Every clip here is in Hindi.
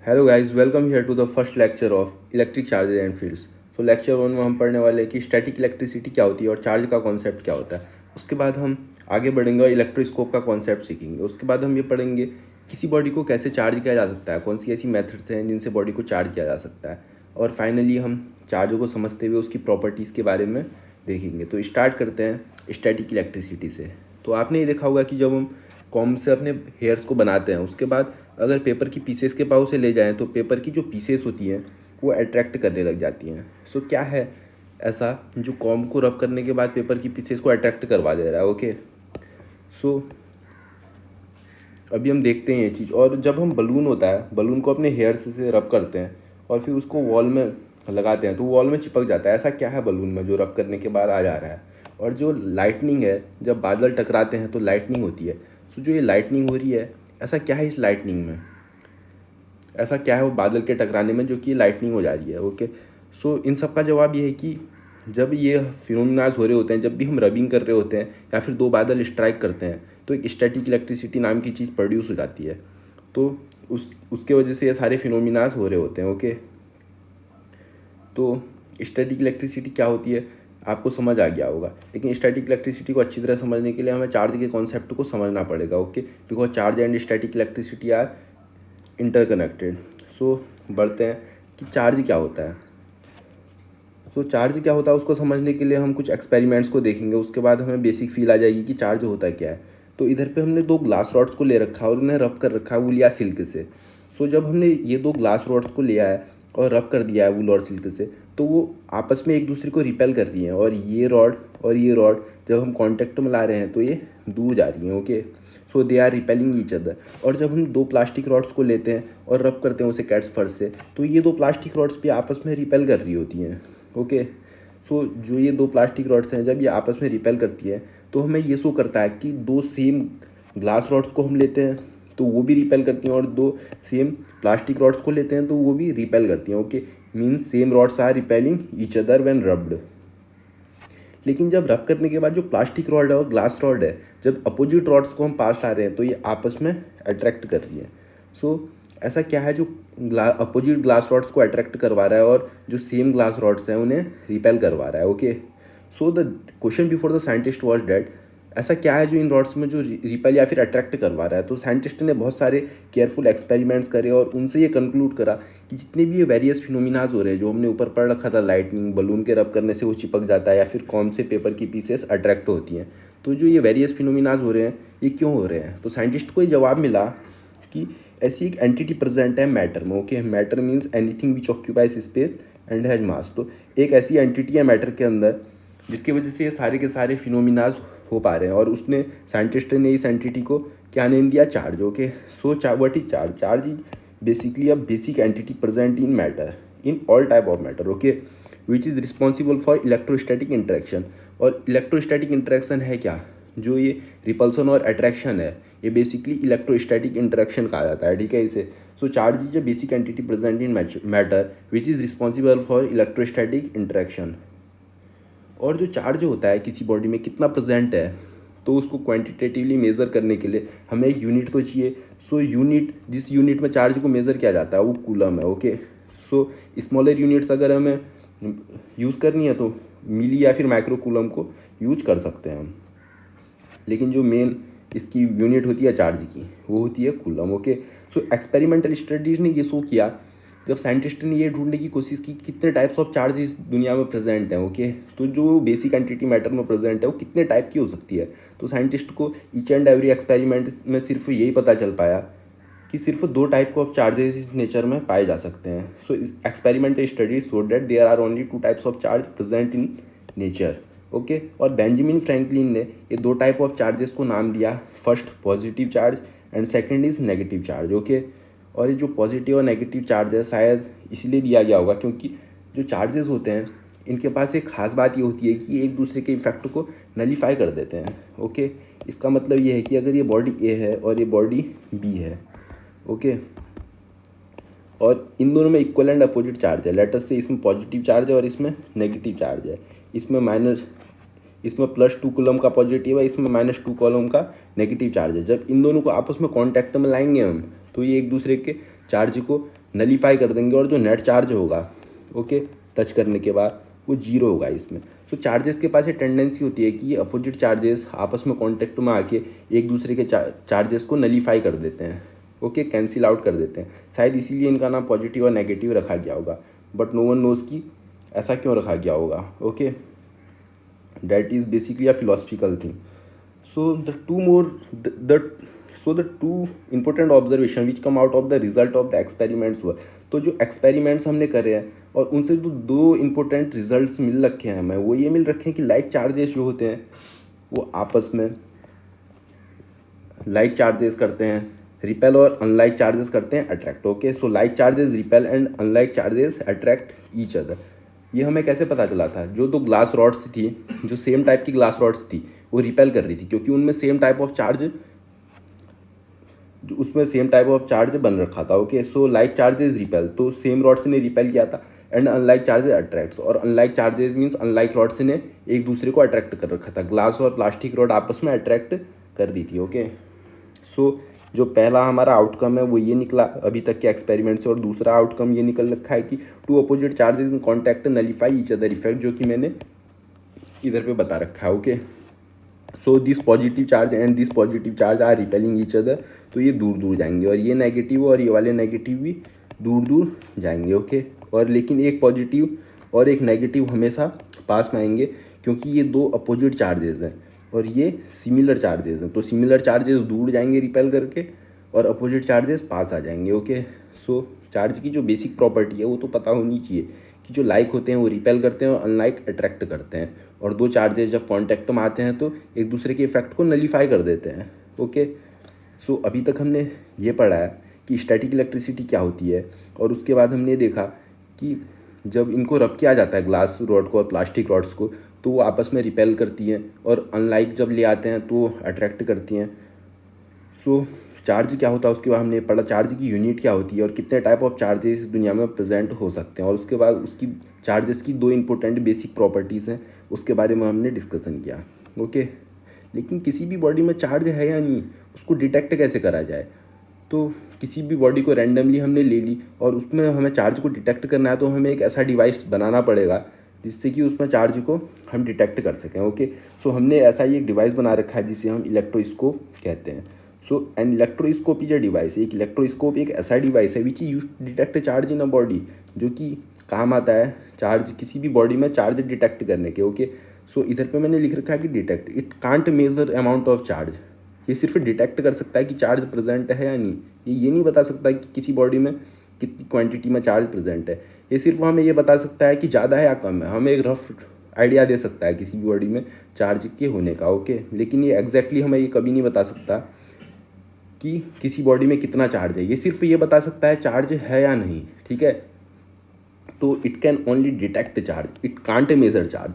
Hello guys, welcome here to the first lecture of electric charges and fields. तो लेक्चर 1 में हम पढ़ने वाले हैं कि स्टैटिक इलेक्ट्रिसिटी क्या होती है और चार्ज का कॉन्सेप्ट क्या होता है। उसके बाद हम आगे बढ़ेंगे और इलेक्ट्रोस्कोप का कॉन्सेप्ट सीखेंगे। उसके बाद हम ये पढ़ेंगे किसी बॉडी को कैसे चार्ज किया जा सकता है, कौन सी ऐसी मेथड्स हैं जिनसे बॉडी को चार्ज किया जा सकता है, और फाइनली हम चार्जों को समझते हुए उसकी प्रॉपर्टीज़ के बारे में देखेंगे। तो स्टार्ट करते हैं स्टैटिक इलेक्ट्रिसिटी से। तो आपने ये देखा होगा कि जब हम कॉम्ब से अपने हेयर्स को बनाते हैं, उसके बाद अगर पेपर की पीसेस के पाव से ले जाएं तो पेपर की जो पीसेस होती हैं वो अट्रैक्ट करने लग जाती हैं। सो क्या है ऐसा जो कॉम्ब को रब करने के बाद पेपर की पीसेस को अट्रैक्ट करवा दे रहा है। ओके, सो अभी हम देखते हैं ये चीज़। और जब हम बलून होता है, बलून को अपने हेयर्स से रब करते हैं और फिर उसको वॉल में लगाते हैं तो वॉल में चिपक जाता है। ऐसा क्या है बलून में जो रब करने के बाद आ जा रहा है। और जो लाइटनिंग है, जब बादल टकराते हैं तो लाइटनिंग होती है। सो जो ये लाइटनिंग हो रही है, ऐसा क्या है इस लाइटनिंग में, ऐसा क्या है वो बादल के टकराने में जो कि लाइटनिंग हो जा रही है। ओके, सो इन सब का जवाब ये है कि जब ये फिनोमिनाज हो रहे होते हैं, जब भी हम रबिंग कर रहे होते हैं या फिर दो बादल स्ट्राइक करते हैं तो एक स्टैटिक इलेक्ट्रिसिटी नाम की चीज़ प्रोड्यूस हो जाती है। तो उसके वजह से ये सारे फिनोमिनाज हो रहे होते हैं। ओके, तो स्टैटिक इलेक्ट्रिसिटी क्या होती है आपको समझ आ गया होगा, लेकिन स्टैटिक इलेक्ट्रिसिटी को अच्छी तरह समझने के लिए हमें चार्ज के कॉन्सेप्ट को समझना पड़ेगा। Okay, because charge and static electricity are interconnected. So बढ़ते हैं कि चार्ज क्या होता है। सो चार्ज क्या होता है उसको समझने के लिए हम कुछ एक्सपेरिमेंट्स को देखेंगे। उसके बाद हमें बेसिक फील आ जाएगी कि चार्ज होता क्या है। तो इधर पे हमने दो ग्लास रॉड्स को ले रखा है और उन्हें रब कर रखा है वूल या सिल्क से। सो जब हमने ये दो ग्लास रॉड्स को लिया है और रब कर दिया है वूल और सिल्क से, तो वो आपस में एक दूसरे को रिपेल कर रही हैं। और ये रॉड जब हम कॉन्टेक्ट में ला रहे हैं तो ये दूर जा रही हैं। Okay, so they are repelling each other. और जब हम दो प्लास्टिक रॉड्स को लेते हैं और रब करते हैं उसे कैट्स फर्श से, तो ये दो प्लास्टिक रॉड्स भी आपस में रिपेल कर रही होती हैं। ओके, सो जो ये दो प्लास्टिक रॉड्स हैं जब ये आपस में रिपेल करती है तो हमें ये शो करता है कि दो सेम ग्लास रॉड्स को हम लेते हैं तो वो भी रिपेल करती हैं, और दो सेम प्लास्टिक रॉड्स को लेते हैं तो वो भी रिपेल करती हैं। Okay, means same rods are repelling each other when rubbed. लेकिन जब रब करने के बाद जो प्लास्टिक रॉड है और ग्लास रॉड है, जब अपोजिट रॉड्स को हम पास ला रहे हैं तो ये आपस में अट्रैक्ट कर रही है। सो ऐसा क्या है जो अपोजिट ग्लास रॉड्स को अट्रैक्ट करवा रहा है और जो सेम ग्लास रॉड्स हैं उन्हें रिपेल करवा रहा है। Okay, so the question before the scientist was that ऐसा क्या है जो इन रॉड्स में जो रिपेल या फिर अट्रैक्ट करवा रहा है। तो साइंटिस्ट ने बहुत सारे केयरफुल एक्सपेरिमेंट्स करे और उनसे ये कंक्लूड करा कि जितने भी ये वेरियस फिनोमिनाज हो रहे हैं जो हमने ऊपर पढ़ रखा था, लाइटनिंग, बलून के रब करने से वो चिपक जाता है या फिर कौन से पेपर की पीसेस अट्रैक्ट होती हैं, तो जो ये वेरियस फिनोमिनाज हो रहे हैं ये क्यों हो रहे हैं। तो साइंटिस्ट को ये जवाब मिला कि ऐसी एक एंटिटी प्रेजेंट है मैटर में। Okay, matter means anything which occupies space and has मास। तो एक ऐसी एंटिटी है मैटर के अंदर जिसकी वजह से ये सारे के सारे फिनोमिनाज हो पा रहे हैं, और उसने साइंटिस्ट ने इस एंटिटी को क्या नेम दिया, charge. Okay, so what is charge? Charge is basically a basic entity present in matter, in all type of matter. Okay, which is responsible for electrostatic interaction. और इलेक्ट्रोस्टैटिक इंटरेक्शन है क्या, जो ये रिपल्सन और अट्रैक्शन है, ये बेसिकली इलेक्ट्रोस्टैटिक इंटरेक्शन कहा जाता है। ठीक है इसे। So charge is a basic entity present in matter which is responsible for electrostatic interaction. और जो चार्ज होता है किसी बॉडी में कितना प्रेजेंट है, तो उसको क्वांटिटेटिवली मेज़र करने के लिए हमें एक यूनिट तो चाहिए। सो यूनिट, जिस यूनिट में चार्ज को मेज़र किया जाता है वो कूलम है। ओके, सो स्मॉलर यूनिट्स अगर हमें यूज़ करनी है तो मिली या फिर माइक्रो कूलम को यूज कर सकते हैं हम, लेकिन जो मेन इसकी यूनिट होती है चार्ज की वो होती है कूलम। ओके, सो एक्सपेरिमेंटल स्टडीज़ ने ये शो किया, जब साइंटिस्ट ने ये ढूंढने की कोशिश की कितने टाइप्स ऑफ चार्ज इस दुनिया में प्रेजेंट हैं। ओके, तो जो बेसिक एंटिटी मैटर में प्रेजेंट है वो कितने टाइप की हो सकती है। तो साइंटिस्ट को ईच एंड एवरी एक्सपेरिमेंट में सिर्फ यही पता चल पाया कि सिर्फ दो टाइप ऑफ चार्जेस इस नेचर में पाए जा सकते हैं। So experimental studies show that there are only two types of charge present in nature. Okay, और बेंजामिन फ्रैंकलिन ने ये दो टाइप ऑफ चार्जेस को नाम दिया, first positive charge and second is negative charge. Okay, और ये जो पॉजिटिव और नेगेटिव चार्ज है शायद इसलिए दिया गया होगा क्योंकि जो चार्जेस होते हैं इनके पास एक खास बात ये होती है कि ये एक दूसरे के इफेक्ट को नलीफाई कर देते हैं। ओके, इसका मतलब ये है कि अगर ये बॉडी ए है और ये बॉडी बी है, ओके, और इन दोनों में इक्वल एंड अपोजिट चार्ज है, लेटर से इसमें पॉजिटिव चार्ज है और इसमें नेगेटिव चार्ज है, इसमें +2 कूलम का पॉजिटिव है, इसमें -2 कूलम का नेगेटिव चार्ज है। जब इन दोनों को आपस में कांटेक्ट में लाएंगे हम तो ये एक दूसरे के चार्ज को नलीफाई कर देंगे और जो नेट चार्ज होगा ओके टच करने के बाद वो जीरो होगा इसमें। तो चार्जेस के पास ये टेंडेंसी होती है कि ये अपोजिट चार्जेस आपस में कांटेक्ट में आके एक दूसरे के चार्जेस को नलीफाई कर देते हैं, ओके कैंसिल आउट कर देते हैं। शायद इसीलिए इनका नाम पॉजिटिव और नेगेटिव रखा गया होगा, बट नो वन नोज़ कि ऐसा क्यों रखा गया होगा। Okay that is basically a philosophical thing. So the two important observation which come out of the result of the experiments हुआ। तो जो एक्सपेरिमेंट्स हमने करे हैं और उनसे जो दो इम्पोर्टेंट रिजल्ट्स मिल रखे हैं हमें, वो ये मिल रखे हैं कि लाइक चार्जेस जो होते हैं वो आपस में लाइक चार्जेस करते हैं रिपेल और अनलाइक चार्जेस करते हैं attract. Okay so like charges repel and unlike charges attract each other. ये हमें कैसे पता चला था? जो दो ग्लास रॉड्स थी, जो सेम टाइप की ग्लास रॉड्स थी, वो रिपेल कर रही थी क्योंकि उनमें सेम टाइप ऑफ चार्ज बन रखा था। Okay so like charges repel, तो सेम रॉड्स ने रिपेल किया था, एंड अनलाइक चार्जेस अट्रैक्ट्स, और unlike charges means unlike rods ने एक दूसरे को अट्रैक्ट कर रखा था। ग्लास और प्लास्टिक रॉड आपस में अट्रैक्ट कर रही थी। ओके सो जो पहला हमारा आउटकम है वो ये निकला अभी तक के एक्सपेरिमेंट से, और दूसरा आउटकम ये निकल रखा है कि two opposite charges in contact nullify each other effect, जो कि मैंने इधर पे बता रखा है। Okay so this positive charge and this positive charge are repelling each other, तो ये दूर दूर जाएंगे, और ये नेगेटिव और ये वाले नेगेटिव भी दूर दूर जाएंगे। ओके और लेकिन एक पॉजिटिव और एक नेगेटिव हमेशा पास में आएंगे क्योंकि ये दो अपोजिट चार्जेस हैं और ये सिमिलर चार्जेस हैं। तो सिमिलर चार्जेस दूर जाएंगे रिपेल करके और अपोजिट चार्जेस पास आ जाएंगे। ओके सो चार्ज की जो बेसिक प्रॉपर्टी है वो तो पता होनी चाहिए कि जो लाइक होते हैं वो रिपेल करते हैं और अनलाइक अट्रैक्ट करते हैं, और दो चार्जेस जब कांटेक्ट में आते हैं तो एक दूसरे के इफेक्ट को नलीफाई कर देते हैं। ओके सो अभी तक हमने ये पढ़ा है कि स्टैटिक इलेक्ट्रिसिटी क्या होती है, और उसके बाद हमने देखा कि जब इनको रब किया जाता है ग्लास रॉड को और प्लास्टिक रॉड्स को, तो वो आपस में रिपेल करती हैं, और अनलाइक जब ले आते हैं तो अट्रैक्ट करती हैं। सो चार्ज क्या होता है उसके बाद हमने पढ़ा, चार्ज की यूनिट क्या होती है और कितने टाइप ऑफ चार्जेस इस दुनिया में प्रेजेंट हो सकते हैं, और उसके बाद उसकी चार्जेस की दो इंपॉर्टेंट बेसिक प्रॉपर्टीज़ हैं उसके बारे में हमने डिस्कशन किया। ओके लेकिन किसी भी बॉडी में चार्ज है या नहीं, उसको डिटेक्ट कैसे करा जाए? तो किसी भी बॉडी को रैंडमली हमने ले ली और उसमें हमें चार्ज को डिटेक्ट करना है, तो हमें एक ऐसा डिवाइस बनाना पड़ेगा जिससे कि उसमें चार्ज को हम डिटेक्ट कर सकें। ओके सो हमने ऐसा ही एक डिवाइस बना रखा है जिसे हम इलेक्ट्रोस्कोप कहते हैं। So an electroscope is a device, एक इलेक्ट्रोस्कोप एक ऐसा डिवाइस है which use detect charge in a body, जो कि काम आता है चार्ज किसी भी बॉडी में चार्ज डिटेक्ट करने के। ओके सो इधर पे मैंने लिख रखा है कि detect, it can't measure amount of charge, ये सिर्फ डिटेक्ट कर सकता है कि चार्ज प्रेजेंट है या नहीं, ये नहीं बता सकता कि किसी बॉडी में कितनी क्वांटिटी में चार्ज प्रेजेंट है। ये सिर्फ हमें ये बता सकता है कि ज़्यादा है या कम है, हमें एक रफ आइडिया दे सकता है किसी भी बॉडी में चार्ज के होने का। ओके लेकिन ये एग्जैक्टली हमें ये कभी नहीं बता सकता कि किसी बॉडी में कितना चार्ज है, ये सिर्फ ये बता सकता है चार्ज है या नहीं। ठीक है तो it can only detect charge, it can't measure charge,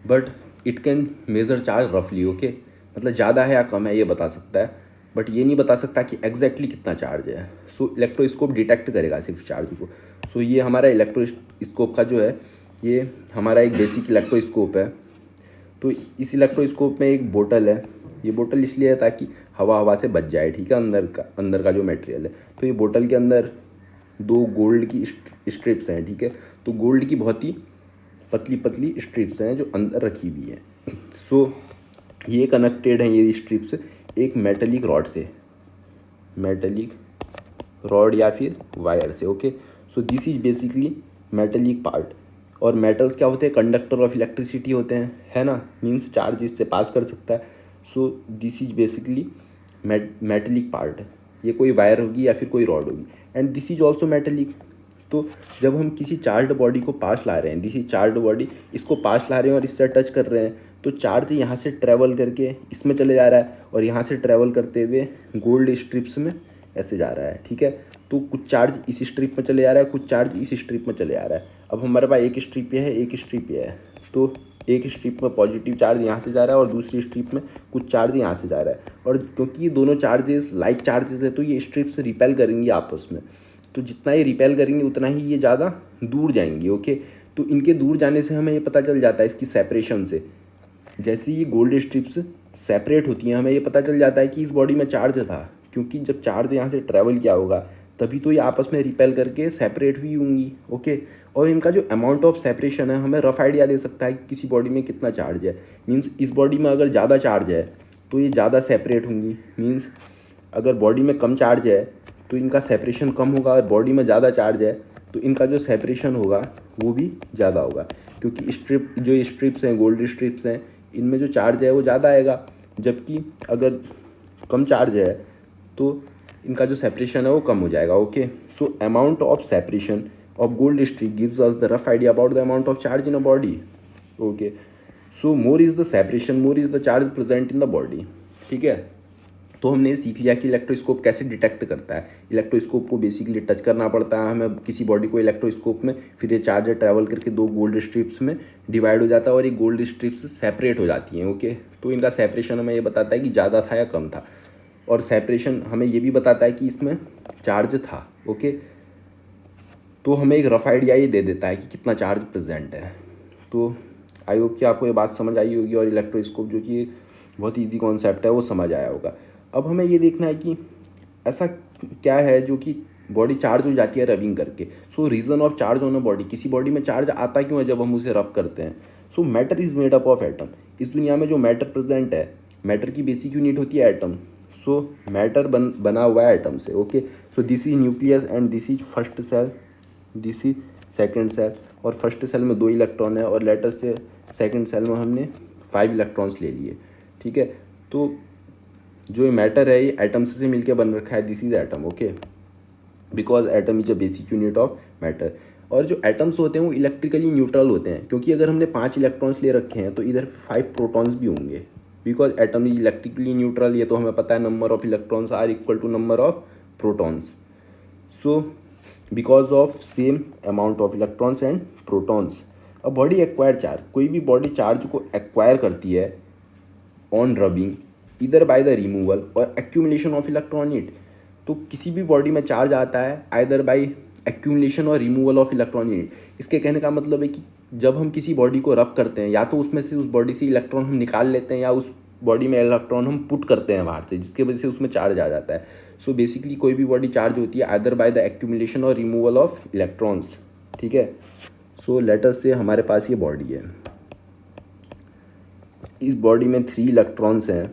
but it can measure charge रफली। ओके मतलब ज़्यादा है या कम है ये बता सकता है, बट ये नहीं बता सकता कि एग्जैक्टली कितना चार्ज है। सो इलेक्ट्रोस्कोप डिटेक्ट करेगा सिर्फ चार्ज को। सो ये हमारा इलेक्ट्रोस्कोप का जो है ये हमारा एक बेसिक इलेक्ट्रोस्कोप है। तो इस इलेक्ट्रोस्कोप में एक बोतल है, ये बोतल इसलिए है ताकि हवा से बच जाए। ठीक है अंदर का जो मटेरियल है, तो ये बोतल के अंदर दो गोल्ड की स्ट्रिप्स हैं। ठीक है तो गोल्ड की बहुत ही पतली पतली स्ट्रिप्स हैं जो अंदर रखी हुई हैं। सो ये कनेक्टेड हैं ये स्ट्रिप्स एक मेटलिक रॉड से, मेटलिक रॉड या फिर वायर से। Okay so this is basically metallic part, और मेटल्स क्या होते हैं? कंडक्टर ऑफ इलेक्ट्रिसिटी होते हैं, है ना, मीन्स चार्ज इससे पास कर सकता है। सो this is basically metallic part, ये कोई वायर होगी या फिर कोई रॉड होगी, and this is also metallic. तो जब हम किसी चार्ज बॉडी को पास ला रहे हैं, दिस इज चार्ज बॉडी, इसको पास ला रहे हैं और इससे टच कर रहे हैं, तो चार्ज यहाँ से ट्रैवल करके इसमें चले जा रहा है और यहाँ से ट्रैवल करते हुए गोल्ड स्ट्रिप्स में ऐसे जा रहा है। ठीक है तो कुछ चार्ज इस स्ट्रिप में चले जा रहा है, कुछ चार्ज इस स्ट्रिप में चले जा रहा है। अब हमारे पास एक स्ट्रिप ये है, एक स्ट्रिप ये है, तो एक स्ट्रिप में पॉजिटिव चार्ज यहाँ से जा रहा है और दूसरी स्ट्रिप में कुछ चार्ज यहाँ से जा रहा है, और क्योंकि ये दोनों चार्जेस लाइक चार्जेस है तो ये स्ट्रिप्स रिपेल करेंगी आपस में, तो जितना ये रिपेल करेंगे उतना ही ये ज़्यादा दूर जाएंगी। ओके तो इनके दूर जाने से हमें ये पता चल जाता है इसकी सेपरेशन से, जैसे ये गोल्ड स्ट्रिप्स सेपरेट होती हैं हमें ये पता चल जाता है कि इस बॉडी में चार्ज था, क्योंकि जब चार्ज यहाँ से ट्रैवल किया होगा तभी तो ये आपस में रिपेल करके सेपरेट भी होंगी। ओके, और इनका जो अमाउंट ऑफ सेपरेशन है हमें रफ आइडिया दे सकता है कि किसी बॉडी में कितना चार्ज है। मीन्स इस बॉडी में अगर ज़्यादा चार्ज है तो ये ज़्यादा सेपरेट होंगी। मीन्स अगर बॉडी में कम चार्ज है तो इनका सेपरेशन कम होगा, और बॉडी में ज़्यादा चार्ज है तो इनका जो सेपरेशन होगा वो भी ज़्यादा होगा, क्योंकि स्ट्रिप्स हैं, गोल्ड स्ट्रिप्स हैं, इनमें जो चार्ज है वो ज़्यादा आएगा। जबकि अगर कम चार्ज है तो इनका जो सेपरेशन है वो कम हो जाएगा। Okay, so amount of separation of gold strip gives us the rough idea about the amount of charge in a body. Okay, so more is the separation, more is the charge present in the body. ठीक है, तो हमने ये सीख लिया कि इलेक्ट्रोस्कोप कैसे डिटेक्ट करता है। इलेक्ट्रोस्कोप को बेसिकली टच करना पड़ता है हमें किसी बॉडी को इलेक्ट्रोस्कोप में, फिर ये चार्जर ट्रैवल करके दो गोल्ड स्ट्रिप्स में डिवाइड हो जाता है और ये गोल्ड स्ट्रिप्स सेपरेट हो जाती हैं। ओके, तो इनका सेपरेशन हमें ये बताता है कि ज़्यादा था या कम था, और सेपरेशन हमें ये भी बताता है कि इसमें चार्ज था। ओके, तो हमें एक रफ आइडिया ये दे देता है कि कितना चार्ज प्रेजेंट है। तो आई होप कि आपको ये बात समझ आई होगी, और इलेक्ट्रोस्कोप जो कि बहुत ईजी कॉन्सेप्ट है वो समझ आया होगा। अब हमें ये देखना है कि ऐसा क्या है जो कि बॉडी चार्ज हो जाती है रबिंग करके। सो reason of charge on a body, किसी बॉडी में चार्ज आता क्यों है जब हम उसे रब करते हैं। सो matter is made up of atom. इस दुनिया में जो मैटर प्रेजेंट है, मैटर की बेसिक यूनिट होती है एटम। सो मैटर बना हुआ है एटम से। Okay, so this is nucleus and this is first shell, this is second shell, और फर्स्ट सेल में 2 इलेक्ट्रॉन है, और लेटर से सेकेंड सेल में हमने 5 इलेक्ट्रॉन्स ले लिए। ठीक है, तो जो ये मैटर है ये एटम्स से मिलकर बन रखा है। This is atom. Okay, because atom is a basic unit of matter. और जो एटम्स होते हैं वो इलेक्ट्रिकली न्यूट्रल होते हैं, क्योंकि अगर हमने 5 इलेक्ट्रॉन्स ले रखे हैं तो इधर 5 प्रोटॉन्स भी होंगे, because atom is electrically neutral. ये तो हमें पता है, number of electrons are equal to number of protons. So because of same amount of electrons and protons a body acquire charge, कोई भी बॉडी चार्ज को एक्वायर करती है ऑन रबिंग इधर बाय द रिमूवल और एक्यूमुलेशन ऑफ इलेक्ट्रॉन इट। तो किसी भी बॉडी में चार्ज आता है आइदर बाय एक्यूमुलेशन और रिमूवल ऑफ इलेक्ट्रॉन इट। इसके कहने का मतलब है कि जब हम किसी बॉडी को रब करते हैं, या तो उसमें से उस बॉडी से इलेक्ट्रॉन हम निकाल लेते हैं, या उस बॉडी में इलेक्ट्रॉन हम पुट करते हैं बाहर से, जिसके वजह से उसमें चार्ज आ जाता है। सो बेसिकली कोई भी बॉडी चार्ज होती है आइदर बाय द एक्यूमुलेशन और रिमूवल ऑफ इलेक्ट्रॉन्स। ठीक है, सो लेटर से हमारे पास ये बॉडी है, इस बॉडी में 3 इलेक्ट्रॉन्स हैं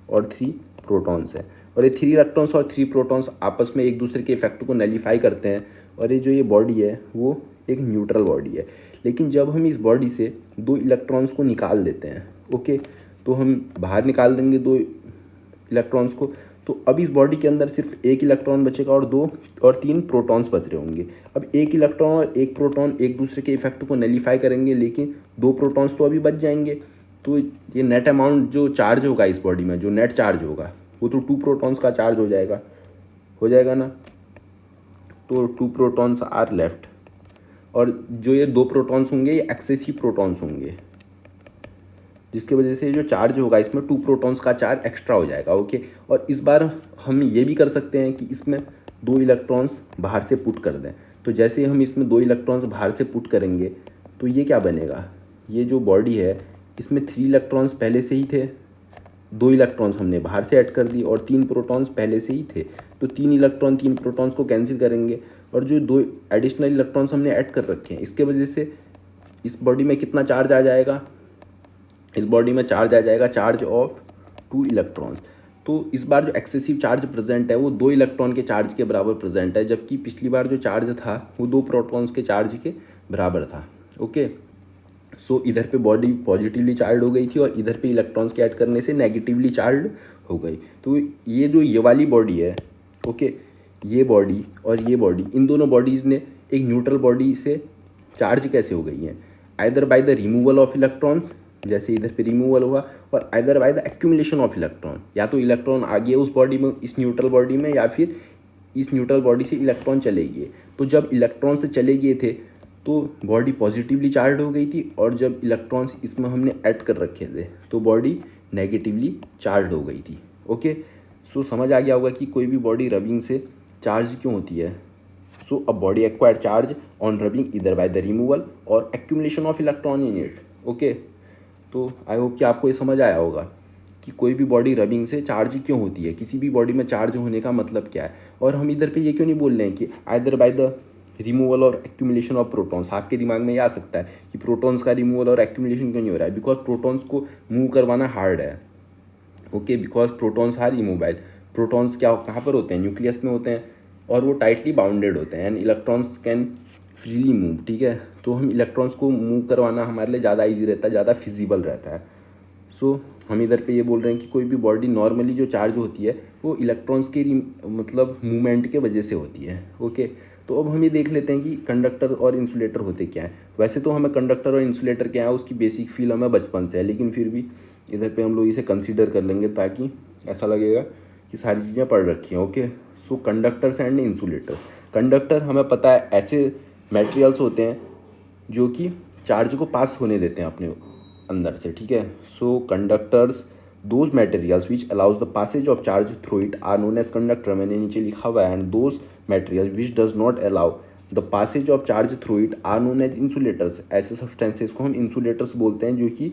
और 3 प्रोटॉन्स हैं, और ये 3 इलेक्ट्रॉन्स और 3 प्रोटॉन्स आपस में एक दूसरे के इफेक्ट को नलीफाई करते हैं, और ये जो ये बॉडी है वो एक न्यूट्रल बॉडी है। लेकिन जब हम इस बॉडी से 2 इलेक्ट्रॉन्स को निकाल देते हैं, ओके, तो हम बाहर निकाल देंगे 2 इलेक्ट्रॉन्स को, तो अब इस बॉडी के अंदर सिर्फ 1 इलेक्ट्रॉन बचेगा और 2 और 3 प्रोटॉन्स बच रहे होंगे। अब 1 इलेक्ट्रॉन और 1 प्रोटॉन एक दूसरे के इफेक्ट को नलीफाई करेंगे, लेकिन 2 प्रोटॉन्स तो अभी बच जाएंगे। तो ये नेट अमाउंट जो चार्ज होगा इस बॉडी में, जो नेट चार्ज होगा वो तो 2 प्रोटॉन्स का चार्ज हो जाएगा ना। तो 2 प्रोटॉन्स आर लेफ्ट, और जो ये 2 प्रोटॉन्स होंगे ये एक्सेसिव प्रोटॉन्स होंगे, जिसकी वजह से जो चार्ज होगा इसमें 2 प्रोटॉन्स का चार्ज एक्स्ट्रा हो जाएगा। ओके, और इस बार हम ये भी कर सकते हैं कि इसमें 2 इलेक्ट्रॉन्स बाहर से पुट कर दें। तो जैसे हम इसमें 2 इलेक्ट्रॉन्स बाहर से पुट करेंगे तो ये क्या बनेगा, ये जो बॉडी है इसमें 3 इलेक्ट्रॉन्स पहले से ही थे, 2 इलेक्ट्रॉन्स हमने बाहर से ऐड कर दी, और 3 प्रोटॉन्स पहले से ही थे। तो 3 इलेक्ट्रॉन 3 प्रोटॉन्स को कैंसिल करेंगे, और जो 2 एडिशनल इलेक्ट्रॉन्स हमने ऐड कर रखे हैं इसके वजह से इस बॉडी में कितना चार्ज आ जाएगा, इस बॉडी में चार्ज आ जाएगा चार्ज ऑफ 2 इलेक्ट्रॉन्स। तो इस बार जो एक्सेसिव चार्ज प्रेजेंट है वो 2 इलेक्ट्रॉन के चार्ज के बराबर प्रेजेंट है, जबकि पिछली बार जो चार्ज था वो 2 प्रोटॉन्स के चार्ज के बराबर था। ओके, सो इधर पे बॉडी पॉजिटिवली चार्ज हो गई थी, और इधर पे इलेक्ट्रॉन्स के ऐड करने से नेगेटिवली चार्ज हो गई। तो ये जो ये वाली बॉडी है, ओके, ये बॉडी और ये बॉडी, इन दोनों बॉडीज़ ने एक न्यूट्रल बॉडी से चार्ज कैसे हो गई हैं, either bye the removal of electrons, जैसे इधर पे रिमूवल हुआ, और either by the accumulation of electron, या तो इलेक्ट्रॉन आ गए उस बॉडी में, इस न्यूट्रल बॉडी में, या फिर इस न्यूट्रल बॉडी से इलेक्ट्रॉन चले गए। तो जब इलेक्ट्रॉन से चले गए थे तो बॉडी पॉजिटिवली चार्ज हो गई थी, और जब इलेक्ट्रॉन्स इसमें हमने ऐड कर रखे थे तो बॉडी नेगेटिवली चार्ज हो गई थी। ओके, सो समझ आ गया होगा कि कोई भी बॉडी रबिंग से चार्ज क्यों होती है। So a body acquired charge on rubbing इधर बाय द रिमूवल और accumulation of electron in it. Okay, तो आई होप कि आपको ये समझ आया होगा कि कोई भी बॉडी रबिंग से चार्ज क्यों होती है, किसी भी बॉडी में चार्ज होने का मतलब क्या है। और हम इधर पे ये क्यों नहीं बोल रहे हैं कि आइदर बाय द रिमूवल और एक्यूमुलेशन ऑफ प्रोटॉन्स। आपके दिमाग में ये आ सकता है कि प्रोटॉन्स का रिमूवल और एक्यूमुलेशन क्यों नहीं हो रहा है, बिकॉज प्रोटॉन्स को मूव करवाना हार्ड है। Okay, because protons are immobile. Protons क्या कहाँ पर होते हैं, न्यूक्लियस में होते हैं, और वो टाइटली बाउंडेड होते हैं, and electrons can freely move. ठीक है, तो हम इलेक्ट्रॉन्स को मूव करवाना हमारे लिए ज़्यादा ईजी रहता है, ज़्यादा फिजिबल रहता है। सो हम इधर पे ये बोल रहे हैं कि कोई भी बॉडी नॉर्मली जो चार्ज होती है वो इलेक्ट्रॉन्स के मतलब मूवमेंट के वजह से होती है। ओके, तो अब हम ये देख लेते हैं कि कंडक्टर और इंसुलेटर होते क्या हैं। वैसे तो हमें कंडक्टर और इंसुलेटर क्या है उसकी बेसिक फील हमें बचपन से है, लेकिन फिर भी इधर पे हम लोग इसे कंसीडर कर लेंगे ताकि ऐसा लगेगा कि सारी चीज़ें पढ़ रखी हैं। Okay, so conductors and insulators. Conductor हमें पता है ऐसे मटेरियल्स होते हैं जो कि चार्ज को पास होने देते हैं अपने अंदर से। ठीक है, so conductors those materials which allows the passage of charge through it are known as conductor. मैंने नीचे लिखा हुआ है, and those material which does not allow the passage of charge through it are known as insulators. ऐसे सब्सटेंसेस को हम इंसुलेटर्स बोलते हैं जो कि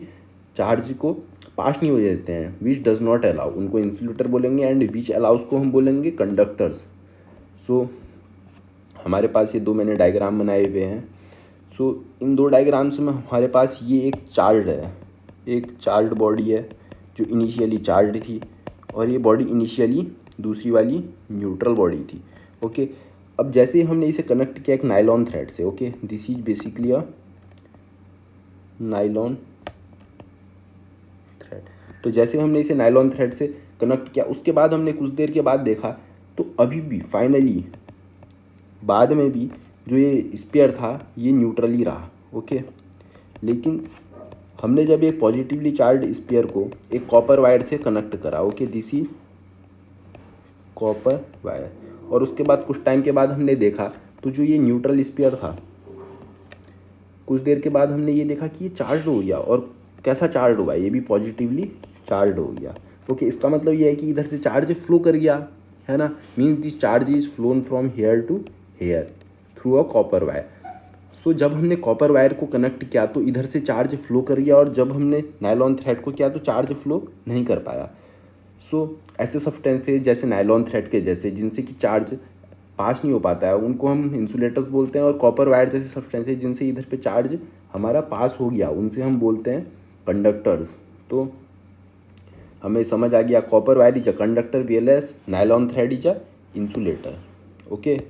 चार्ज को पास नहीं हो देते हैं। विच डज नॉट अलाउ, उनको इंसुलेटर बोलेंगे, एंड विच अलाउज को हम बोलेंगे कंडक्टर्स। सो हमारे पास ये दो मैंने डायग्राम बनाए हुए हैं। सो इन दो डायग्राम्स में हमारे पास ये एक चार्ज है, एक चार्ज बॉडी है जो इनिशियली चार्ज थी, और ये बॉडी इनिशियली दूसरी वाली न्यूट्रल बॉडी थी। ओके, अब जैसे हमने इसे कनेक्ट किया एक नाइलॉन थ्रेड से। Okay, this is basically a nylon thread. तो जैसे हमने इसे नाइलॉन थ्रेड से कनेक्ट किया, उसके बाद हमने कुछ देर के बाद देखा तो अभी भी फाइनली बाद में भी जो ये स्पेयर था ये न्यूट्रल ही रहा। ओके, लेकिन हमने जब एक पॉजिटिवली चार्ज स्पेयर को एक कॉपर वायर से कनेक्ट करा, okay, this is copper wire, और उसके बाद कुछ टाइम के बाद हमने देखा तो जो ये न्यूट्रल स्पेयर था, कुछ देर के बाद हमने ये देखा कि ये चार्ज हो गया। और कैसा चार्ज हुआ, ये भी पॉजिटिवली चार्ज हो गया। ओके, इसका मतलब ये है कि इधर से चार्ज फ्लो कर गया, है ना, means this charge is flown from here to here through a copper wire. So जब हमने कॉपर वायर को कनेक्ट किया तो इधर से चार्ज फ्लो कर गया, और जब हमने नायलॉन थ्रेड को किया तो चार्ज फ्लो नहीं कर पाया। सो ऐसे सब्सटेंसेज जैसे नायलॉन थ्रेड के जैसे जिनसे कि चार्ज पास नहीं हो पाता है उनको हम इंसुलेटर्स बोलते हैं, और कॉपर वायर जैसे सब्सटेंसेज जिनसे इधर पे चार्ज हमारा पास हो गया उनसे हम बोलते हैं कंडक्टर्स। तो हमें समझ आ गया, copper wire is a conductor whereas nylon thread is a insulator. Okay,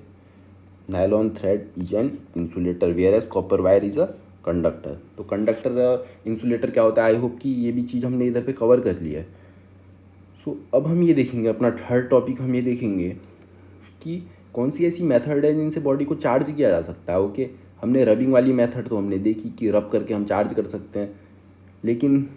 nylon thread is an insulator whereas copper wire is a conductor. तो कंडक्टर इंसुलेटर क्या होता है, आई होप कि ये भी चीज़ हमने इधर पे कवर कर ली है। सो अब हम ये देखेंगे, अपना थर्ड टॉपिक हम ये देखेंगे कि कौन सी ऐसी मेथड है जिनसे बॉडी को चार्ज किया जा सकता है। ओके, हमने रबिंग वाली मेथड तो हमने देखी कि रब करके हम चार्ज कर सकते हैं, लेकिन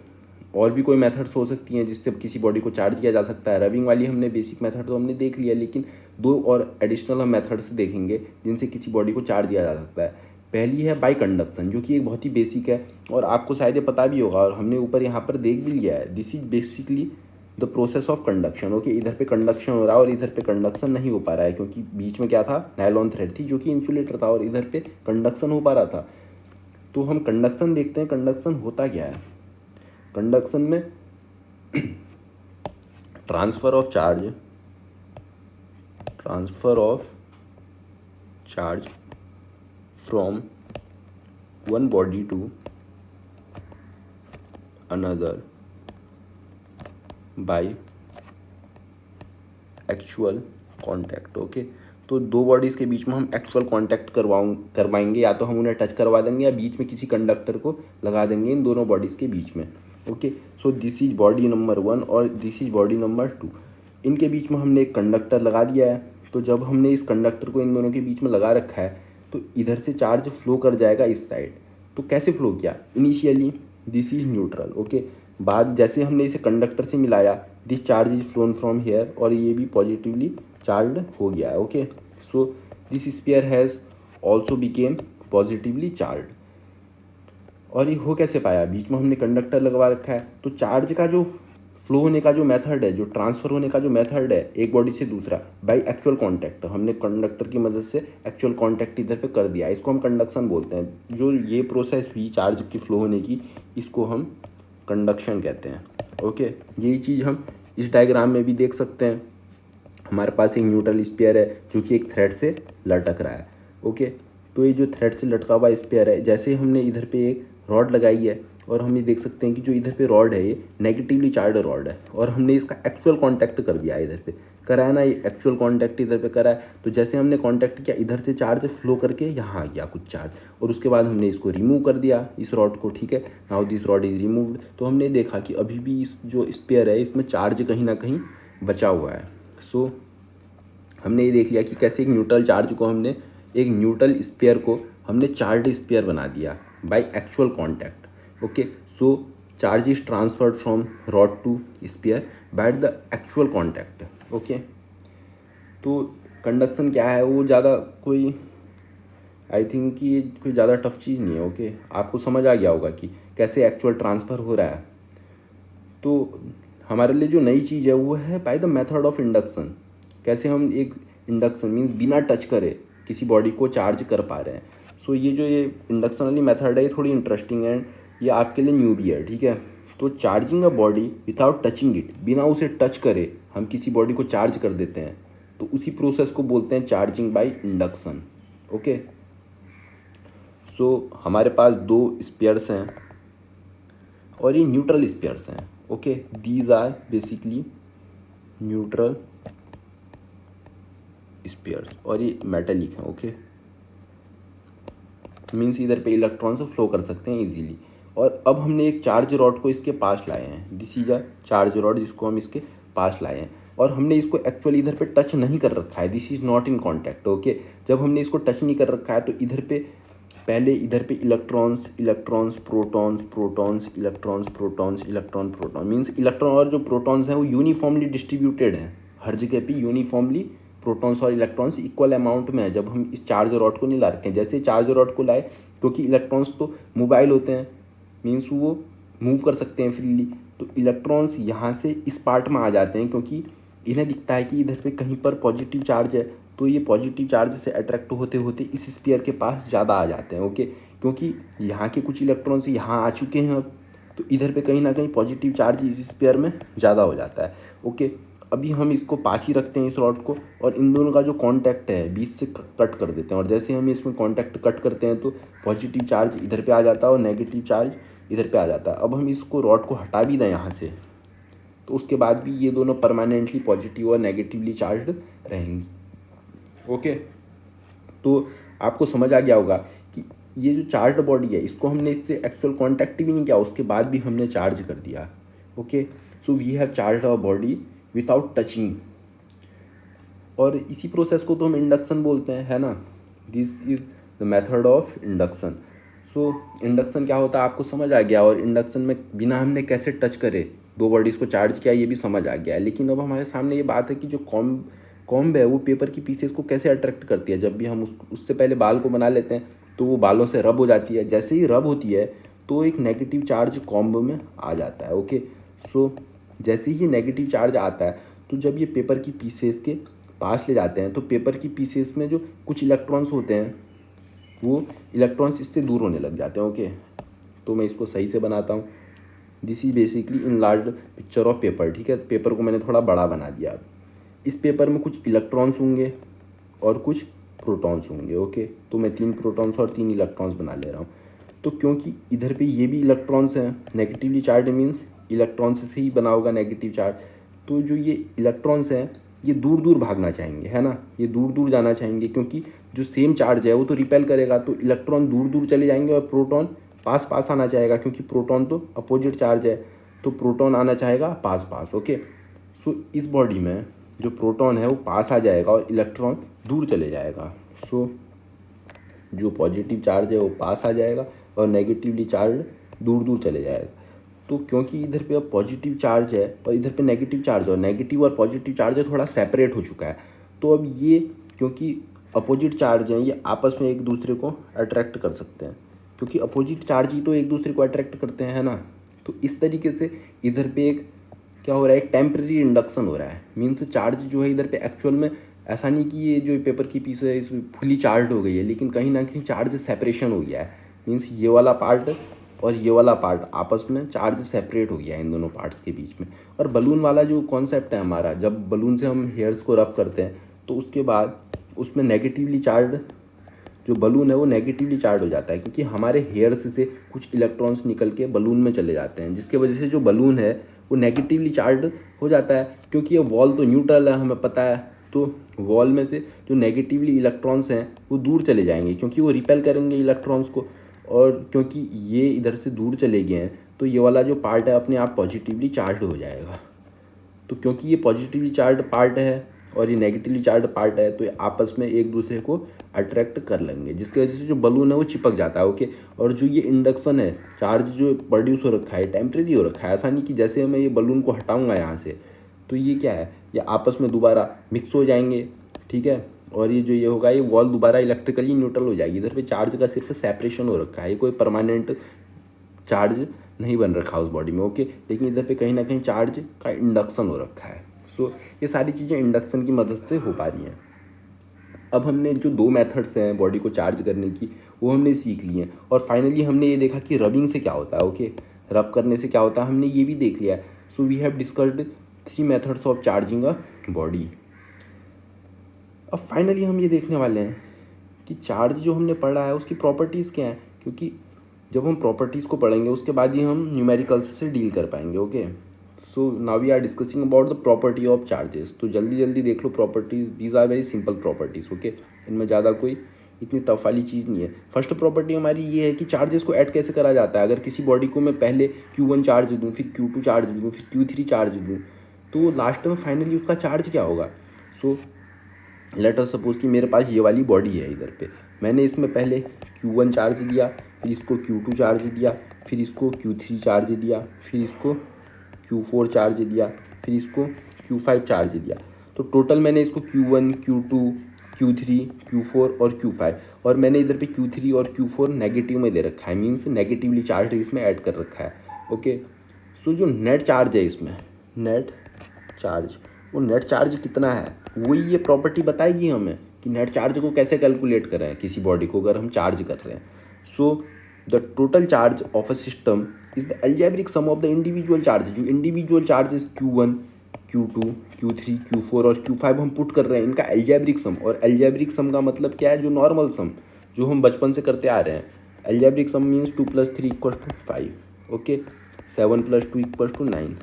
और भी कोई मेथड्स हो सकती हैं जिससे किसी बॉडी को चार्ज किया जा सकता है। रबिंग वाली हमने बेसिक मेथड तो हमने देख लिया, लेकिन दो और एडिशनल हम मेथड्स देखेंगे जिनसे किसी बॉडी को चार्ज किया जा सकता है। पहली है बाई कंडक्शन, जो कि एक बहुत ही बेसिक है और आपको शायद ये पता भी होगा, और हमने ऊपर यहाँ पर देख भी लिया है। This is basically the process of conduction. Okay, इधर पे कंडक्शन हो रहा है और इधर पे कंडक्शन नहीं हो पा रहा है, क्योंकि बीच में क्या था, नायलॉन थ्रेड थी जो कि इंसुलेटर था, और इधर पे कंडक्शन हो पा रहा था। तो हम कंडक्शन देखते हैं, कंडक्शन होता क्या है। कंडक्शन में transfer of charge from one body to another by actual contact. Okay, तो दो बॉडीज़ के बीच में हम एक्चुअल कांटेक्ट करवाएंगे, या तो हम उन्हें टच करवा देंगे या बीच में किसी कंडक्टर को लगा देंगे इन दोनों बॉडीज़ के बीच में। Okay, so this is body number 1 और दिस इज बॉडी नंबर 2। इनके बीच में हमने एक कंडक्टर लगा दिया है। तो जब हमने इस कंडक्टर को इन दोनों के बीच में लगा रखा है तो इधर से चार्ज फ्लो कर जाएगा इस साइड। तो कैसे फ्लो किया, initially this is neutral. Okay, बाद जैसे हमने इसे कंडक्टर से मिलाया, this charge is flown from hair, और ये भी पॉजिटिवली चार्ज हो गया है। Okay, so this sphere has also became positively charge. और ये हो कैसे पाया, बीच में हमने कंडक्टर लगवा रखा है, तो चार्ज का जो फ्लो होने का जो मेथड है, जो ट्रांसफ़र होने का जो मेथड है एक बॉडी से दूसरा, बाई एक्चुअल कांटेक्ट, हमने कंडक्टर की मदद से एक्चुअल कांटेक्ट इधर पे कर दिया, इसको हम कंडक्शन बोलते हैं। जो ये प्रोसेस हुई चार्ज की फ्लो होने की, इसको हम कंडक्शन कहते हैं। ओके, यही चीज़ हम इस डायग्राम में भी देख सकते हैं। हमारे पास एक न्यूट्रल स्फीयर है जो कि एक थ्रेड से लटक रहा है। ओके, तो ये जो थ्रेड से लटका हुआ स्फीयर है, जैसे हमने इधर पे एक रॉड लगाई है और हम ये देख सकते हैं कि जो इधर पे रॉड है ये नेगेटिवली चार्ज रॉड है और हमने इसका एक्चुअल कांटेक्ट कर दिया है, इधर पे करा है ना, ये एक्चुअल कांटेक्ट इधर पे करा है। तो जैसे हमने कांटेक्ट किया, इधर से चार्ज फ्लो करके यहाँ आ गया कुछ चार्ज, और उसके बाद हमने इसको रिमूव कर दिया इस रॉड को। ठीक है, now this rod is removed. तो हमने देखा कि अभी भी इस जो स्फीयर है इसमें चार्ज कहीं ना कहीं बचा हुआ है। सो हमने ये देख लिया कि कैसे एक न्यूट्रल चार्ज को हमने, एक न्यूट्रल स्फीयर को हमने चार्ज स्फीयर बना दिया by actual contact. Okay, so charge is transferred from rod to sphere by the actual contact. Okay, तो कंडक्शन क्या है वो ज़्यादा कोई, आई थिंक कि ये कोई ज़्यादा टफ चीज़ नहीं है। ओके, आपको समझ आ गया होगा कि कैसे एक्चुअल ट्रांसफ़र हो रहा है। तो हमारे लिए जो नई चीज़ है वो है by the method of induction. कैसे हम एक इंडक्शन मीन्स बिना टच करे किसी बॉडी को चार्ज कर पा रहे हैं। सो ये जो ये इंडक्शन वाली मेथड है ये थोड़ी इंटरेस्टिंग है, ये आपके लिए न्यू भी है। ठीक है, तो charging a body without touching it, बिना उसे टच करे हम किसी बॉडी को चार्ज कर देते हैं, तो उसी प्रोसेस को बोलते हैं charging by induction. Okay, so हमारे पास दो स्पेयर्स हैं और ये न्यूट्रल स्पेयर्स हैं। Okay, these are basically neutral spheres और ये मेटेलिक है। ओके, मीन्स इधर पे इलेक्ट्रॉन्स फ्लो कर सकते हैं इजीली। और अब हमने एक चार्ज रॉड को इसके पास लाए हैं, this is a charge rod जिसको हम इसके पास लाए हैं, और हमने इसको एक्चुअली इधर पे टच नहीं कर रखा है, this is not in contact. Okay, जब हमने इसको टच नहीं कर रखा है तो इधर पे पहले इधर पे electrons electrons protons protons electrons protons electron proton, means electron और जो प्रोटॉन्स हैं वो यूनिफॉर्मली डिस्ट्रीब्यूटेड हैं हर जगह पे, यूनिफॉर्मली प्रोटॉन्स और इलेक्ट्रॉन्स इक्वल अमाउंट में है जब हम इस चार्ज रॉड को नहीं ला रखे हैं। जैसे चार्ज रॉड को लाए, क्योंकि इलेक्ट्रॉन्स तो मोबाइल होते हैं, मीन्स वो मूव कर सकते हैं फ्रीली, तो इलेक्ट्रॉन्स यहाँ से इस पार्ट में आ जाते हैं क्योंकि इन्हें दिखता है कि इधर पे कहीं पर पॉजिटिव चार्ज है, तो ये पॉजिटिव चार्ज से अट्रैक्ट होते होते इस स्फीयर के पास ज़्यादा आ जाते हैं। ओके, क्योंकि यहाँ के कुछ इलेक्ट्रॉन्स यहाँ आ चुके हैं अब, तो इधर पे कहीं ना कहीं पॉजिटिव चार्ज इस स्फीयर में ज़्यादा हो जाता है। ओके, अभी हम इसको पास ही रखते हैं इस रॉड को, और इन दोनों का जो कांटेक्ट है बीच से कट कर देते हैं, और जैसे हम इसमें कांटेक्ट कट करते हैं तो पॉजिटिव चार्ज इधर पे आ जाता है और नेगेटिव चार्ज इधर पे आ जाता है। अब हम इसको रॉड को हटा भी दें यहाँ से, तो उसके बाद भी ये दोनों परमानेंटली पॉजिटिव और नेगेटिवली चार्ज रहेंगी। ओके, तो आपको समझ आ गया होगा कि ये जो चार्ज बॉडी है इसको हमने इससे एक्चुअल कांटेक्ट भी नहीं किया, उसके बाद भी हमने चार्ज कर दिया। Okay, so we have charge our body without touching, और इसी प्रोसेस को तो हम इंडक्शन बोलते हैं, है ना। This is the method of induction. So induction क्या होता है आपको समझ आ गया, और इंडक्शन में बिना हमने कैसे टच करे दो बॉडीज़ को चार्ज किया ये भी समझ आ गया है। लेकिन अब हमारे सामने ये बात है कि जो कॉम्ब है वो पेपर की पीसेस को कैसे अट्रैक्ट करती है। जब भी हम उससे पहले बाल को बना लेते हैं तो वो बालों से रब हो जाती है, जैसे ही रब होती है तो एक नेगेटिव चार्ज कॉम्ब में आ जाता है। ओके, सो जैसे ही नेगेटिव चार्ज आता है तो जब ये पेपर की पीसेस के पास ले जाते हैं तो पेपर की पीसेस में जो कुछ इलेक्ट्रॉन्स होते हैं वो इलेक्ट्रॉन्स इससे दूर होने लग जाते हैं। ओके, तो मैं इसको सही से बनाता हूँ। This is basically enlarged picture of paper. ठीक है, पेपर को मैंने थोड़ा बड़ा बना दिया। अब इस पेपर में कुछ इलेक्ट्रॉन्स होंगे और कुछ प्रोटॉन्स होंगे। ओके, तो मैं 3 प्रोटॉन्स और 3 इलेक्ट्रॉन्स बना ले रहा हूँ। तो क्योंकि इधर पे ये भी इलेक्ट्रॉन्स हैं, नेगेटिवली चार्ज मीन्स इलेक्ट्रॉन्स से ही बना होगा नेगेटिव चार्ज, तो जो ये इलेक्ट्रॉन्स हैं ये दूर दूर भागना चाहेंगे, है ना, ये दूर दूर जाना चाहेंगे, क्योंकि जो सेम चार्ज है वो तो रिपेल करेगा, तो इलेक्ट्रॉन दूर दूर चले जाएंगे और प्रोटॉन पास पास आना चाहेगा, क्योंकि प्रोटॉन तो अपोजिट चार्ज है, तो प्रोटॉन आना चाहेगा पास पास। ओके, सो इस बॉडी में जो प्रोटॉन है वो पास आ जाएगा और इलेक्ट्रॉन दूर चले जाएगा। सो जो पॉजिटिव चार्ज है वो पास आ जाएगा और नेगेटिवली चार्ज दूर दूर चले जाएगा। तो क्योंकि इधर पे अब पॉजिटिव चार्ज है और इधर पे नेगेटिव चार्ज है, और नेगेटिव और पॉजिटिव चार्ज है थोड़ा सेपरेट हो चुका है, तो अब ये क्योंकि अपोजिट चार्ज हैं ये आपस में एक दूसरे को अट्रैक्ट कर सकते हैं, क्योंकि अपोजिट चार्ज ही तो एक दूसरे को अट्रैक्ट करते हैं, है ना। तो इस तरीके से इधर पे एक क्या हो रहा है, एक टेम्प्रेरी इंडक्शन हो रहा है। मीन्स चार्ज जो है इधर पे एक्चुअल में ऐसा नहीं कि ये जो पेपर की पीस है इसमें फुली चार्ज हो गई है, लेकिन कहीं ना कहीं चार्ज सेपरेशन हो गया है। मीन्स ये वाला पार्ट और ये वाला पार्ट आपस में चार्ज सेपरेट हो गया है इन दोनों पार्ट्स के बीच में। और बलून वाला जो कॉन्सेप्ट है हमारा, जब बलून से हम हेयर्स को रब करते हैं तो उसके बाद उसमें नेगेटिवली चार्ज जो बलून है वो नेगेटिवली चार्ज हो जाता है, क्योंकि हमारे हेयर्स से कुछ इलेक्ट्रॉन्स निकल के बलून में चले जाते हैं, जिसके वजह से जो बलून है वो नेगेटिवली चार्ज हो जाता है। क्योंकि ये वॉल तो न्यूट्रल है हमें पता है, तो वॉल में से जो नेगेटिवली इलेक्ट्रॉन्स हैं वो दूर चले जाएंगे, क्योंकि वो रिपेल करेंगे इलेक्ट्रॉन्स को। और क्योंकि ये इधर से दूर चले गए हैं तो ये वाला जो पार्ट है अपने आप पॉजिटिवली चार्ज हो जाएगा। तो क्योंकि ये पॉजिटिवली चार्ज पार्ट है और ये नेगेटिवली चार्ज पार्ट है तो ये आपस में एक दूसरे को अट्रैक्ट कर लेंगे, जिसकी वजह से जो बलून है वो चिपक जाता है। ओके, और जो ये इंडक्शन है, चार्ज जो प्रोड्यूस हो रखा है टेम्परेरी हो रखा है, ऐसा नहीं कि जैसे मैं ये बलून को हटाऊंगा यहाँ से तो ये क्या है, ये आपस में दोबारा मिक्स हो जाएंगे। ठीक है, और ये जो ये होगा ये वॉल दोबारा इलेक्ट्रिकली न्यूट्रल हो जाएगी। इधर पे चार्ज का सिर्फ सेपरेशन हो रखा है, ये कोई परमानेंट चार्ज नहीं बन रखा उस बॉडी में। ओके, लेकिन इधर पे कहीं ना कहीं चार्ज का इंडक्शन हो रखा है। सो ये सारी चीज़ें इंडक्शन की मदद से हो पा रही हैं। अब हमने जो 2 मेथड्स हैं बॉडी को चार्ज करने की वो हमने सीख ली हैं, और फाइनली हमने ये देखा कि रबिंग से क्या होता है। ओके, रब करने से क्या होता है हमने ये भी देख लिया है। So we have discussed 3 methods of charging a body. अब फाइनली हम ये देखने वाले हैं कि चार्ज जो हमने पढ़ा है उसकी प्रॉपर्टीज़ क्या हैं, क्योंकि जब हम प्रॉपर्टीज़ को पढ़ेंगे उसके बाद ही हम न्यूमेरिकल्स से डील कर पाएंगे। Okay, so now we are discussing about the property of charges. तो जल्दी जल्दी देख लो properties, these are very simple properties. Okay, इनमें ज़्यादा कोई इतनी टफ वाली चीज़ नहीं है। फर्स्ट प्रॉपर्टी हमारी ये है कि चार्जेस को ऐड कैसे करा जाता है। अगर किसी बॉडी को मैं पहले Q1 चार्ज दूँ, फिर Q2 चार्ज दूँ, फिर Q3 चार्ज दूँ, तो लास्ट में फाइनली उसका चार्ज क्या होगा। सो लेट अस सपोज कि मेरे पास ये वाली बॉडी है, इधर पे मैंने इसमें पहले Q1 चार्ज दिया, फिर इसको Q2 चार्ज दिया, फिर इसको Q3 चार्ज दिया, फिर इसको Q4 चार्ज दिया, फिर इसको Q5 चार्ज दिया। तो टोटल मैंने इसको Q1 Q2 Q3 Q4 और Q5, और मैंने इधर पे Q3 और Q4 नेगेटिव में दे रखा है, मीन्स नेगेटिवली चार्ज इसमें ऐड कर रखा है। ओके, सो जो नेट चार्ज है इसमें, नेट चार्ज, वो नेट चार्ज कितना है वही ये प्रॉपर्टी बताएगी हमें कि नेट चार्ज को कैसे कैलकुलेट करें किसी बॉडी को अगर हम चार्ज कर रहे हैं। So the total charge of a system is the algebraic sum of the individual charge. जो individual charges Q1 Q2 Q3 Q4 और Q5 हम पुट कर रहे हैं, इनका अलजेब्रिक सम। और अलजेब्रिक सम का मतलब क्या है, जो नॉर्मल सम जो हम बचपन से करते आ रहे हैं। अलजेब्रिक सम मीन्स 2 + 3 = 5। ओके, 7 + 2 = 9,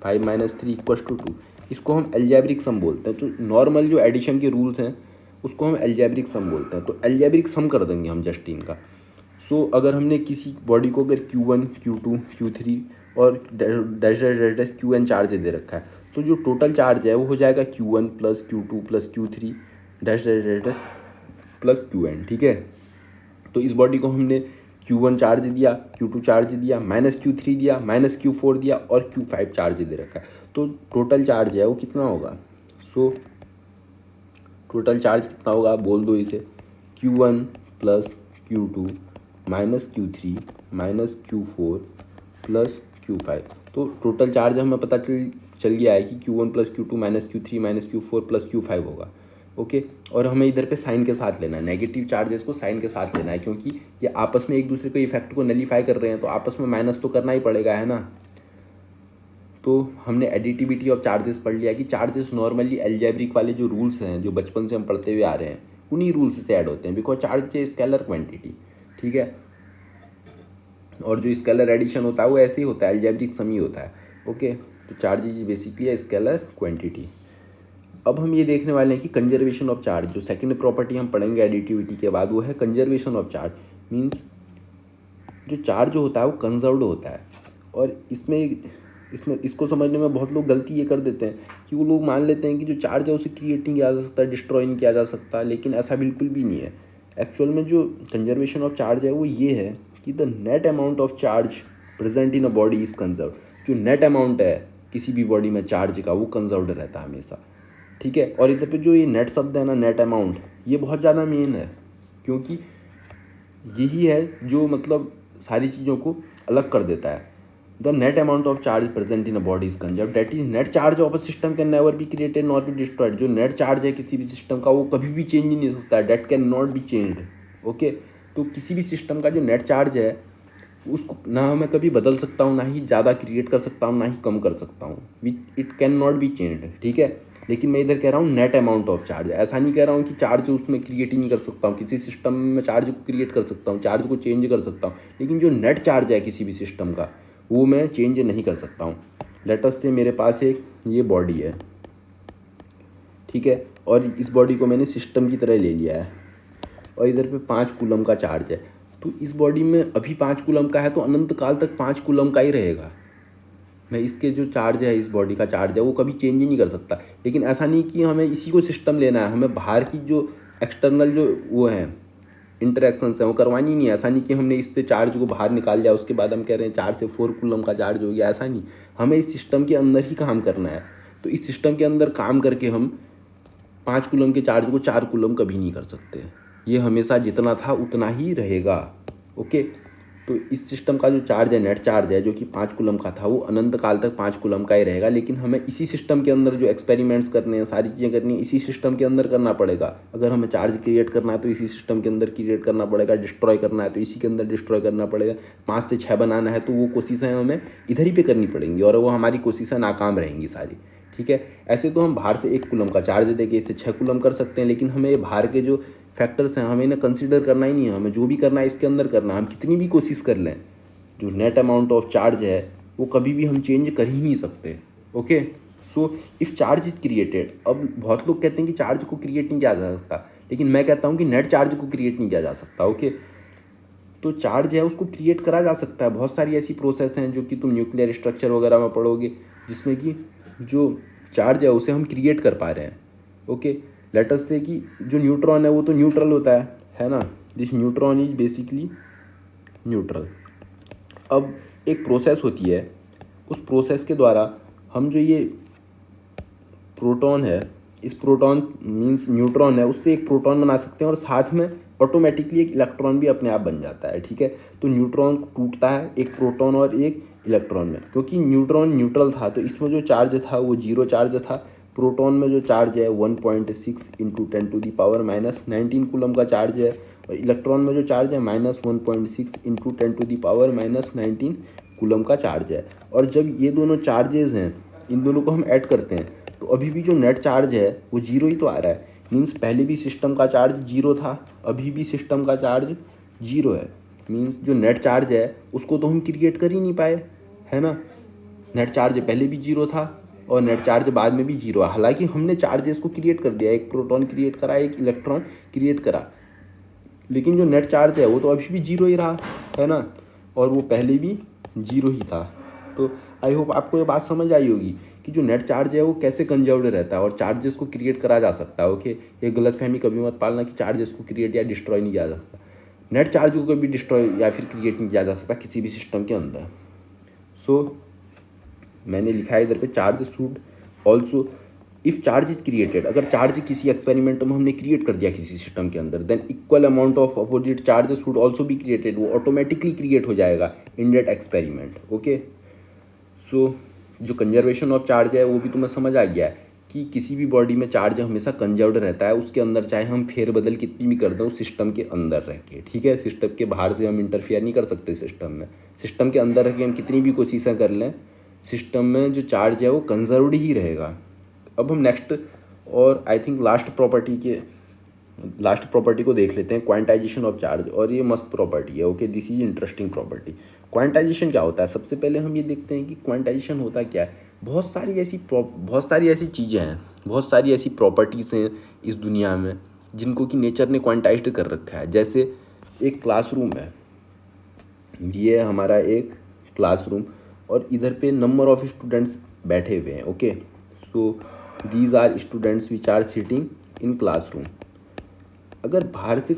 5 - 3 = 2। इसको हम अलजेब्रिक सम बोलते हैं। तो नॉर्मल जो एडिशन के रूल्स हैं उसको हम अलजेब्रिक सम बोलते हैं। तो अलजेब्रिक सम कर देंगे हम जस्ट इनका। सो अगर हमने किसी बॉडी को अगर Q1 Q2 Q3 और dash dash dash dash Qn charge दे रखा है, तो जो टोटल चार्ज है वो हो जाएगा Q1 + Q2 + Q3 dash dash dash dash plus Qn। ठीक है, तो इस बॉडी को हमने Q1 चार्ज दिया, Q2 चार्ज दिया, -Q3 दिया, -Q4 दिया और Q5 चार्ज दे रखा है। तो टोटल चार्ज है वो कितना होगा। सो टोटल चार्ज कितना होगा, बोल दो इसे, Q1 + Q2 -Q3 -Q4 + Q5। तो टोटल चार्ज हमें पता चल गया है कि Q1 + Q2 -Q3 -Q4 + Q5 होगा। ओके, और हमें इधर पे साइन के साथ लेना है, नेगेटिव चार्जेस को साइन के साथ लेना है, क्योंकि ये आपस में एक दूसरे को इफेक्ट को नलीफाई कर रहे हैं, तो आपस में माइनस तो करना ही पड़ेगा, है ना। तो हमने एडिटिविटी ऑफ चार्जेस पढ़ लिया कि चार्जेस नॉर्मली अलजेब्रिक वाले जो रूल्स हैं जो बचपन से हम पढ़ते हुए आ रहे हैं उन्हीं रूल्स से ऐड होते हैं, बिकॉज चार्ज है स्केलर क्वांटिटी। ठीक है, और जो स्केलर एडिशन होता है वो ऐसे ही होता है, अलजेब्रिक सम ही होता है। ओके, तो charge is basically scalar quantity. अब हम ये देखने वाले हैं कि कंजर्वेशन ऑफ चार्ज, जो सेकंड प्रॉपर्टी हम पढ़ेंगे एडिटिविटी के बाद, वो है कंजर्वेशन ऑफ चार्ज। मीन्स जो चार्ज होता है वो कंजर्व्ड होता है। और इसमें इसको समझने में बहुत लोग गलती ये कर देते हैं कि वो लोग मान लेते हैं कि जो चार्ज है उसे क्रिएट नहीं किया जा सकता, डिस्ट्रॉय नहीं किया जा सकता, लेकिन ऐसा बिल्कुल भी नहीं है। एक्चुअल में जो कंजर्वेशन ऑफ चार्ज है वो ये है कि the net amount of charge present in a body is conserve. जो नेट अमाउंट है किसी भी बॉडी में चार्ज का वो कंजर्व्ड रहता है हमेशा। ठीक है, और इधर पे जो ये नेट शब्द है ना, नेट अमाउंट, ये बहुत ज़्यादा मेन है, क्योंकि यही है जो मतलब सारी चीज़ों को अलग कर देता है। The net amount of charge present in a body is conserved, that is net charge of a system can never be created not be destroyed. जो नेट चार्ज है किसी भी सिस्टम का वो कभी भी चेंज नहीं हो सकता है, that can not be changed. Okay, तो किसी भी सिस्टम का जो नेट चार्ज है उसको ना मैं कभी बदल सकता हूँ, ना ही ज़्यादा क्रिएट कर सकता हूँ, ना ही कम कर सकता हूँ, which it can not be changed, ठीक है। लेकिन मैं इधर कह रहा हूँ नेट अमाउंट ऑफ चार्ज, ऐसा नहीं कह रहा हूँ कि चार्ज उसमें क्रिएट ही नहीं कर सकता हूँ। किसी सिस्टम में मैं चार्ज को क्रिएट कर सकता हूँ, चार्ज को चेंज कर सकता हूँ, लेकिन जो नेट चार्ज है किसी भी सिस्टम का वो मैं चेंज नहीं कर सकता हूँ। लेट अस से मेरे पास एक ये बॉडी है, ठीक है, और इस बॉडी को मैंने सिस्टम की तरह ले लिया है और इधर पे 5 कूलम का चार्ज है। तो इस बॉडी में अभी 5 कूलम का है तो अनंत काल तक 5 कूलम का ही रहेगा। मैं इसके जो चार्ज है, इस बॉडी का चार्ज है वो कभी चेंज ही नहीं कर सकता। लेकिन ऐसा नहीं कि हमें इसी को सिस्टम लेना है, हमें बाहर की जो एक्सटर्नल जो वो हैं इंटरेक्शंस हैं वो करवानी नहीं है। ऐसा नहीं कि हमने इससे चार्ज को बाहर निकाल लिया उसके बाद हम कह रहे हैं 4 से 4 कूलम का चार्ज हो गया, ऐसा नहीं। हमें इस सिस्टम के अंदर ही काम करना है। तो इस सिस्टम के अंदर काम करके हम 5 कूलम के चार्ज को 4 कूलम कभी नहीं कर सकते। ये हमेशा जितना था उतना ही रहेगा, ओके। तो इस सिस्टम का जो चार्ज है, नेट चार्ज है, जो कि 5 कूलम का था वो अनंत काल तक 5 कूलम का ही रहेगा। लेकिन हमें इसी सिस्टम के अंदर जो एक्सपेरिमेंट्स करने हैं, सारी चीज़ें करनी है, इसी सिस्टम के अंदर करना पड़ेगा। अगर हमें चार्ज क्रिएट करना है तो इसी सिस्टम के अंदर क्रिएट करना पड़ेगा, डिस्ट्रॉय करना है तो इसी के अंदर डिस्ट्रॉय करना पड़ेगा, 5 से 6 बनाना है तो वो कोशिशें हमें इधर ही पे करनी पड़ेंगी और वो हमारी कोशिशें नाकाम रहेंगी सारी, ठीक है। ऐसे तो हम बाहर से 1 कूलम का चार्ज देके इससे 6 कूलम कर सकते हैं, लेकिन हमें बाहर के जो फैक्टर्स हैं हमें इन्हें कंसिडर करना ही नहीं है। हमें जो भी करना है इसके अंदर करना है। हम कितनी भी कोशिश कर लें, जो नेट अमाउंट ऑफ चार्ज है वो कभी भी हम चेंज कर ही नहीं सकते, okay. So if charge is created, अब बहुत लोग कहते हैं कि चार्ज को क्रिएट नहीं किया जा सकता, लेकिन मैं कहता हूँ कि नेट चार्ज को क्रिएट नहीं किया जा सकता, ओके। तो चार्ज है उसको क्रिएट करा जा सकता है। बहुत सारी ऐसी प्रोसेस हैं जो कि तुम न्यूक्लियर स्ट्रक्चर वगैरह में पढ़ोगे, जिसमें कि जो चार्ज है उसे हम क्रिएट कर पा रहे हैं, ओके। लेट अस से कि जो न्यूट्रॉन है वो तो न्यूट्रल होता है ना। This neutron is basically neutral. अब एक प्रोसेस होती है, उस प्रोसेस के द्वारा हम जो ये प्रोटॉन है, इस प्रोटॉन मीन्स न्यूट्रॉन है, उससे एक प्रोटॉन बना सकते हैं और साथ में ऑटोमेटिकली एक इलेक्ट्रॉन भी अपने आप बन जाता है, ठीक है। तो न्यूट्रॉन टूटता है एक प्रोटॉन और एक इलेक्ट्रॉन में, क्योंकि न्यूट्रॉन न्यूट्रल था तो इसमें जो चार्ज था वो 0 चार्ज था। प्रोटॉन में जो चार्ज है 1.6 इंटू 10⁻⁻19 कूलम का चार्ज है, और इलेक्ट्रॉन में जो चार्ज है -1.6 इंटू 10⁻⁻19 कूलम का चार्ज है। और जब ये दोनों चार्जेस हैं, इन दोनों को हम ऐड करते हैं तो अभी भी जो नेट चार्ज है वो 0 ही तो आ रहा है। मीन्स पहले भी सिस्टम का चार्ज 0 था, अभी भी सिस्टम का चार्ज 0 है। मीन्स जो नेट चार्ज है उसको तो हम क्रिएट कर ही नहीं पाए, है ना। नेट चार्ज पहले भी 0 था और नेट चार्ज बाद में भी 0 है। हालांकि हमने चार्जेस को क्रिएट कर दिया, एक प्रोटॉन क्रिएट करा, एक इलेक्ट्रॉन क्रिएट करा, लेकिन जो नेट चार्ज है वो तो अभी भी 0 ही रहा, है ना। और वो पहले भी 0 ही था। तो आई होप आपको ये बात समझ आई होगी कि जो नेट चार्ज है वो कैसे कंजर्व्ड रहता है और चार्जेस को क्रिएट करा जा सकता है, ओके। ये गलतफहमी कभी मत पालना कि चार्जेस को क्रिएट या डिस्ट्रॉय नहीं किया जा सकता। नेट चार्ज को कभी डिस्ट्रॉय या फिर क्रिएट नहीं किया जा सकता किसी भी सिस्टम के अंदर। सो मैंने लिखा है इधर पे, charge should also, if charge is created, अगर चार्ज किसी एक्सपेरिमेंट में हमने क्रिएट कर दिया किसी सिस्टम के अंदर, than equal amount of opposite charge should also be created, वो ऑटोमेटिकली क्रिएट हो जाएगा in that experiment, okay. So जो कंजर्वेशन ऑफ चार्ज है वो भी तुम्हें समझ आ गया है कि किसी भी बॉडी में चार्ज हमेशा कंजर्व्ड रहता है उसके अंदर, चाहे हम फेरबदल कितनी भी कर दें उस सिस्टम के अंदर रह के, ठीक है। सिस्टम के बाहर से हम इंटरफेयर नहीं कर सकते सिस्टम में, सिस्टम के अंदर रह के हम कितनी भी कोशिशें कर लें, सिस्टम में जो चार्ज है वो कंजर्व्ड ही रहेगा। अब हम नेक्स्ट और आई थिंक लास्ट प्रॉपर्टी को देख लेते हैं, क्वांटाइजेशन ऑफ चार्ज। और ये मस्त प्रॉपर्टी है, okay, this is interesting property. Quantization क्या होता है, सबसे पहले हम ये देखते हैं कि क्वांटाइजेशन होता क्या है। बहुत सारी ऐसी चीज़ें हैं, बहुत सारी ऐसी प्रॉपर्टीज़ हैं इस दुनिया में जिनको कि नेचर ने क्वांटाइज्ड कर रखा है। जैसे एक क्लासरूम है, ये है हमारा एक क्लासरूम और इधर पे नंबर ऑफ स्टूडेंट्स बैठे हुए हैं, okay. So these are students which are sitting in classroom. अगर बाहर से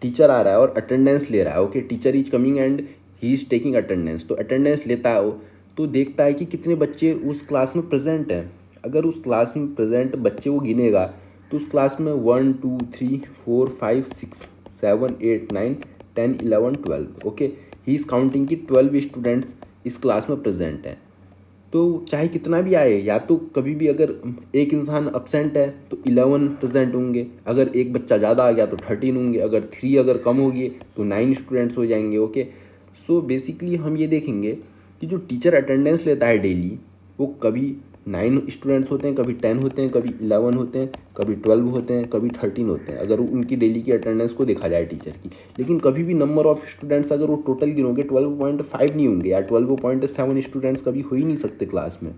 टीचर आ रहा है और अटेंडेंस ले रहा है, okay, teacher is coming and he is taking attendance, तो अटेंडेंस लेता है वो, तो देखता है कि कितने बच्चे उस क्लास में प्रेजेंट हैं। अगर उस क्लास में प्रेजेंट बच्चे वो गिनेगा तो उस क्लास में 1 2 3 4 5 6 7 8 9 10 11 12, ओके। ही इज़ काउंटिंग कि 12 स्टूडेंट्स इस क्लास में प्रेजेंट हैं। तो चाहे कितना भी आए, या तो कभी भी अगर एक इंसान अब्सेंट है तो 11 प्रेजेंट होंगे, अगर एक बच्चा ज़्यादा आ गया तो 13 होंगे, अगर 3 अगर कम हो गए तो 9 स्टूडेंट्स हो जाएंगे, ओके। सो बेसिकली हम ये देखेंगे कि जो टीचर अटेंडेंस लेता है डेली, वो कभी 9 स्टूडेंट्स होते हैं, कभी 10 होते हैं, कभी 11 होते हैं, कभी 12 होते हैं, कभी 13 होते हैं, अगर उनकी डेली की अटेंडेंस को देखा जाए टीचर की। लेकिन कभी भी नंबर ऑफ स्टूडेंट्स अगर वो टोटल गिनोगे 12.5 नहीं होंगे या 12.7 स्टूडेंट्स कभी हो ही नहीं सकते क्लास में।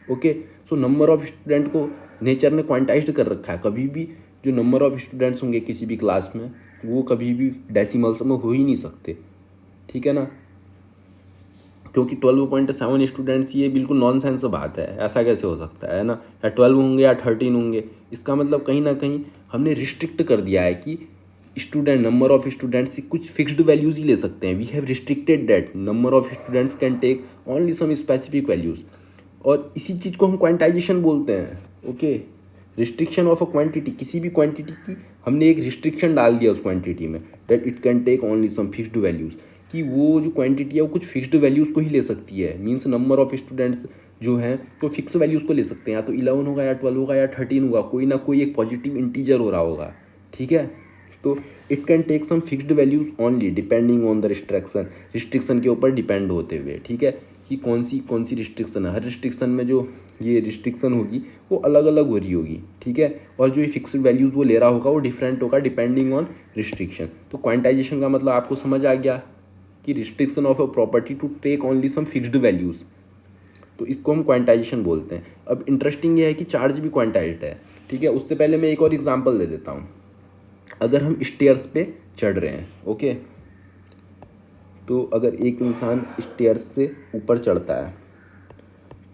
Okay, so number of student को नेचर ने क्वांटाइज्ड कर रखा है। कभी भी जो नंबर ऑफ स्टूडेंट्स होंगे किसी भी क्लास में, वो कभी भी डेसिमल्स में हो ही नहीं सकते, ठीक है ना, क्योंकि 12.7 स्टूडेंट्स ये बिल्कुल नॉनसेंस बात है, ऐसा कैसे हो सकता है ना, या 12 होंगे या 13 होंगे। इसका मतलब कहीं ना कहीं हमने रिस्ट्रिक्ट कर दिया है कि स्टूडेंट, नंबर ऑफ स्टूडेंट्स कुछ फिक्स्ड वैल्यूज़ ही ले सकते हैं। We have restricted that number of students can take only some specific values, और इसी चीज़ को हम क्वांटाइजेशन बोलते हैं। Okay, restriction of a quantity, किसी भी क्वांटिटी की हमने एक रिस्ट्रिक्शन डाल दिया उस क्वांटिटी में, that it can take only some fixed values, कि वो जो क्वांटिटी है वो कुछ फिक्स्ड वैल्यूज़ को ही ले सकती है। मीन्स नंबर ऑफ स्टूडेंट्स जो हैं तो फिक्स वैल्यूज़ को ले सकते हैं, या तो 11 होगा या 12 होगा या 13 होगा, कोई ना कोई एक पॉजिटिव इंटीजर हो रहा होगा, ठीक है। तो it can take some fixed values only depending on the restriction, restriction के ऊपर डिपेंड होते हुए, ठीक है, कि कौन सी रिस्ट्रिक्शन है। हर रिस्ट्रिक्शन में जो ये रिस्ट्रिक्शन होगी वो अलग अलग हो रही होगी, ठीक है, और जो ये फिक्स्ड वैल्यूज़ वो ले रहा होगा वो डिफरेंट होगा डिपेंडिंग ऑन रिस्ट्रिक्शन। तो क्वांटाइजेशन का मतलब आपको समझ आ गया कि restriction of a property to take only some fixed values, तो इसको हम क्वांटाइजेशन बोलते हैं। अब इंटरेस्टिंग ये है कि चार्ज भी क्वांटाइज्ड है, ठीक है। उससे पहले मैं एक और एग्जांपल दे देता हूँ। अगर हम स्टेयर्स पे चढ़ रहे हैं, ओके, तो अगर एक इंसान स्टेयर्स से ऊपर चढ़ता है,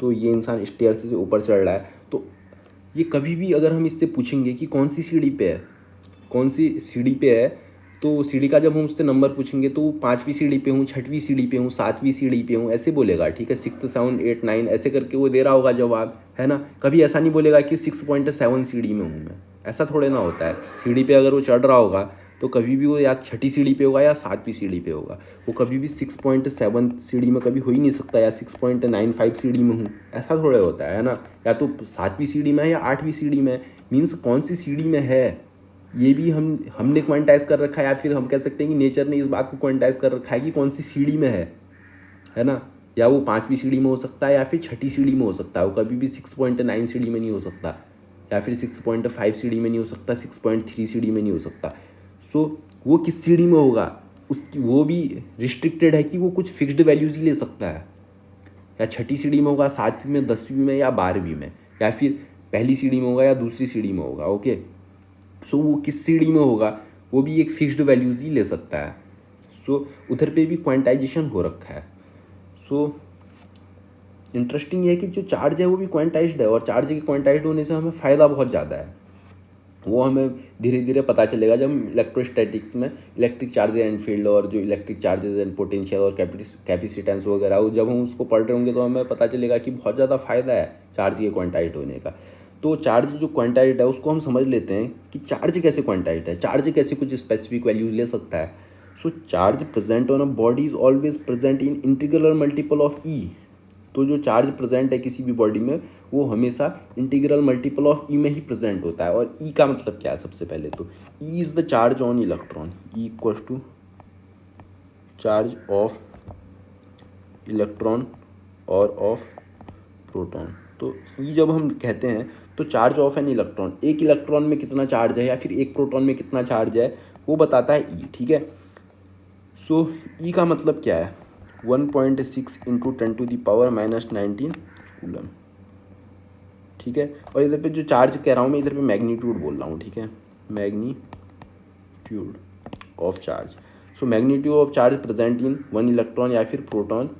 तो ये इंसान स्टेयर्स से ऊपर चढ़ रहा है, तो ये कभी भी अगर हम इससे पूछेंगे कि कौन सी सीढ़ी पे है, कौन सी सीढ़ी पे है, तो सीढ़ी का जब हम उससे नंबर पूछेंगे तो वो 5वीं सीढ़ी पे हूँ, 6वीं सीढ़ी पे हूँ, 7वीं सीढ़ी पे हूँ, ऐसे बोलेगा, ठीक है। 6, 7, 8, 9 ऐसे करके वो दे रहा होगा जवाब, है ना। कभी ऐसा नहीं बोलेगा कि 6.7 सीढ़ी में हूँ मैं, ऐसा थोड़े ना होता है। सीढ़ी पे अगर वो चढ़ रहा होगा तो कभी भी वो या 6ठी सीढ़ी पे होगा या 7वीं सीढ़ी पे होगा, वो कभी भी 6.7 सीढ़ी में कभी हो ही नहीं सकता, या 6.95 सीढ़ी में हूँ, ऐसा थोड़े होता है ना। या तो 7वीं सीढ़ी में है या 8वीं सीढ़ी में, मीन्स कौन सी सीढ़ी में है ये भी हमने क्वांटाइज कर रखा है, या फिर हम कह सकते हैं कि नेचर ने इस बात को क्वांटाइज कर रखा है कि कौन सी सीढ़ी में है ना। या वो 5वीं सीढ़ी में हो सकता है या फिर 6ठी सीढ़ी में हो सकता है, वो कभी भी 6.9 सीढ़ी में नहीं हो सकता, या फिर 6.5 सीढ़ी में नहीं हो सकता, 6.3 सीढ़ी में नहीं हो सकता। सो वो किस सीढ़ी में होगा उसकी वो भी रिस्ट्रिक्टेड है कि वो कुछ फिक्स्ड वैल्यूज़ ही ले सकता है, या 6ठी सीढ़ी में होगा, 7वीं में, 10वीं में या 12वीं में, या फिर पहली सीढ़ी में होगा या दूसरी सीढ़ी में होगा। ओके, सो वो किस सीढ़ी में होगा वो भी एक फिक्स्ड वैल्यूज़ ही ले सकता है। सो उधर पे भी क्वांटाइजेशन हो रखा है। सो इंटरेस्टिंग ये है कि जो चार्ज है वो भी क्वांटाइज्ड है, और चार्ज के क्वांटाइज्ड होने से हमें फ़ायदा बहुत ज़्यादा है। वो हमें धीरे धीरे पता चलेगा जब हम इलेक्ट्रोस्टैटिक्स में इलेक्ट्रिक चार्जेस एंड फील्ड और जो इलेक्ट्रिक चार्जेस एंड पोटेंशियल और कैपेसिटेंस वगैरह, वो जब हम उसको पढ़ रहे होंगे तो हमें पता चलेगा कि बहुत ज़्यादा फ़ायदा है चार्ज के क्वांटाइज्ड होने का। तो चार्ज जो क्वांटाइज्ड है उसको हम समझ लेते हैं कि चार्ज कैसे क्वांटाइज्ड है, चार्ज कैसे कुछ स्पेसिफिक वैल्यूज ले सकता है। So charge present on a body is always present in integral multiple of e. तो जो चार्ज प्रेजेंट है किसी भी बॉडी में वो हमेशा इंटीग्रल मल्टीपल ऑफ ई में ही प्रेजेंट होता है। और ई का मतलब क्या है, सबसे पहले तो e is the charge on electron, e equals to charge of electron और ऑफ प्रोटॉन। तो ई जब हम कहते हैं तो चार्ज ऑफ एन इलेक्ट्रॉन, एक इलेक्ट्रॉन में कितना चार्ज है या फिर एक प्रोटॉन में कितना चार्ज है वो बताता है ई, ठीक है। सो ई का मतलब क्या है, 1.6 इंटू 10⁻⁻19 कूलम, ठीक है। और इधर पे जो चार्ज कह रहा हूँ मैं, इधर पे मैग्नीट्यूड बोल रहा हूँ, ठीक है, magnitude of charge. So magnitude of charge present in one electron या फिर प्रोटॉन,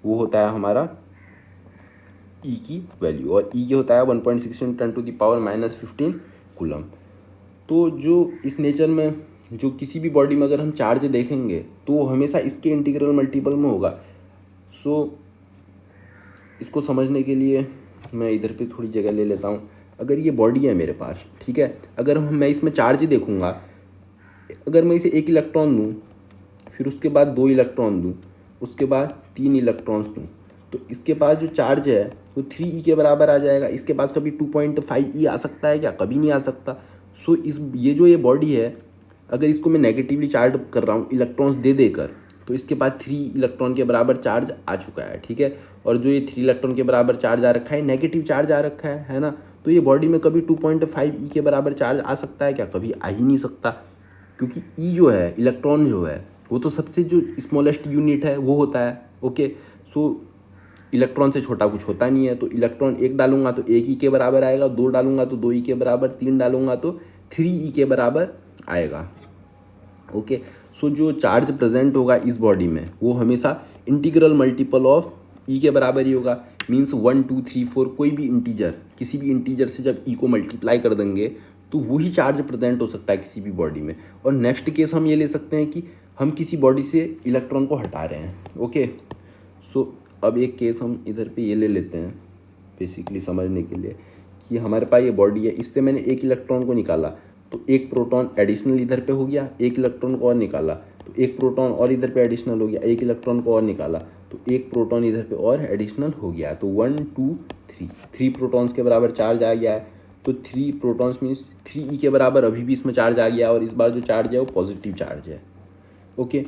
वो होता है हमारा ई की वैल्यू, और ई ये होता है 1.6 इंटू 10⁻⁻15 कूलम। तो जो इस नेचर में जो किसी भी बॉडी में अगर हम चार्ज देखेंगे तो वो हमेशा इसके इंटीग्रल मल्टीपल में होगा। सो इसको समझने के लिए मैं इधर पे थोड़ी जगह ले लेता हूँ। अगर ये बॉडी है मेरे पास, ठीक है, अगर मैं इसमें चार्ज देखूँगा, अगर मैं इसे 1 इलेक्ट्रॉन दूँ, फिर उसके बाद 2 इलेक्ट्रॉन दूँ, उसके बाद 3 इलेक्ट्रॉन्स दूँ, तो इसके पास जो चार्ज है वो 3e के बराबर आ जाएगा। इसके पास कभी 2.5e आ सकता है क्या? कभी नहीं आ सकता। सो ये जो ये बॉडी है, अगर इसको मैं नेगेटिवली चार्ज कर रहा हूँ इलेक्ट्रॉन्स दे देकर, तो इसके पास 3 इलेक्ट्रॉन के बराबर चार्ज आ चुका है, ठीक है। और जो ये 3 इलेक्ट्रॉन के बराबर चार्ज आ रखा है, नेगेटिव चार्ज आ रखा है ना। तो ये बॉडी में कभी 2.5 ई के बराबर चार्ज आ सकता है क्या? कभी आ ही नहीं सकता, क्योंकि ई जो है, इलेक्ट्रॉन जो है, वो तो सबसे जो स्मॉलेस्ट यूनिट है वो होता है, ओके। सो इलेक्ट्रॉन से छोटा कुछ होता नहीं है। तो इलेक्ट्रॉन 1 डालूंगा तो 1 ई के बराबर आएगा, 2 डालूंगा तो 2 ई के बराबर, 3 डालूंगा तो 3 ई के बराबर आएगा, ओके। सो जो चार्ज प्रेजेंट होगा इस बॉडी में वो हमेशा इंटीग्रल मल्टीपल ऑफ ई के बराबर ही होगा। मीन्स 1 2 3 4 कोई भी इंटीजर, किसी भी इंटीजर से जब ई को मल्टीप्लाई कर देंगे तो वही चार्ज प्रेजेंट हो सकता है किसी भी बॉडी में। और नेक्स्ट केस हम ये ले सकते हैं कि हम किसी बॉडी से इलेक्ट्रॉन को हटा रहे हैं, ओके। सो अब एक केस हम इधर पे ये ले लेते हैं बेसिकली समझने के लिए कि हमारे पास ये बॉडी है, इससे मैंने एक इलेक्ट्रॉन को निकाला तो एक प्रोटॉन एडिशनल इधर पे हो गया, एक इलेक्ट्रॉन को और निकाला तो एक प्रोटॉन और इधर पे एडिशनल हो गया, एक इलेक्ट्रॉन को और निकाला तो एक प्रोटॉन इधर पे और एडिशनल हो गया। तो 1 2 3 प्रोटॉन्स के बराबर चार्ज आ गया है। तो 3 प्रोटॉन्स मीन्स 3 ई के बराबर अभी भी इसमें चार्ज आ गया, और इस बार जो चार्ज है वो पॉजिटिव चार्ज है, ओके।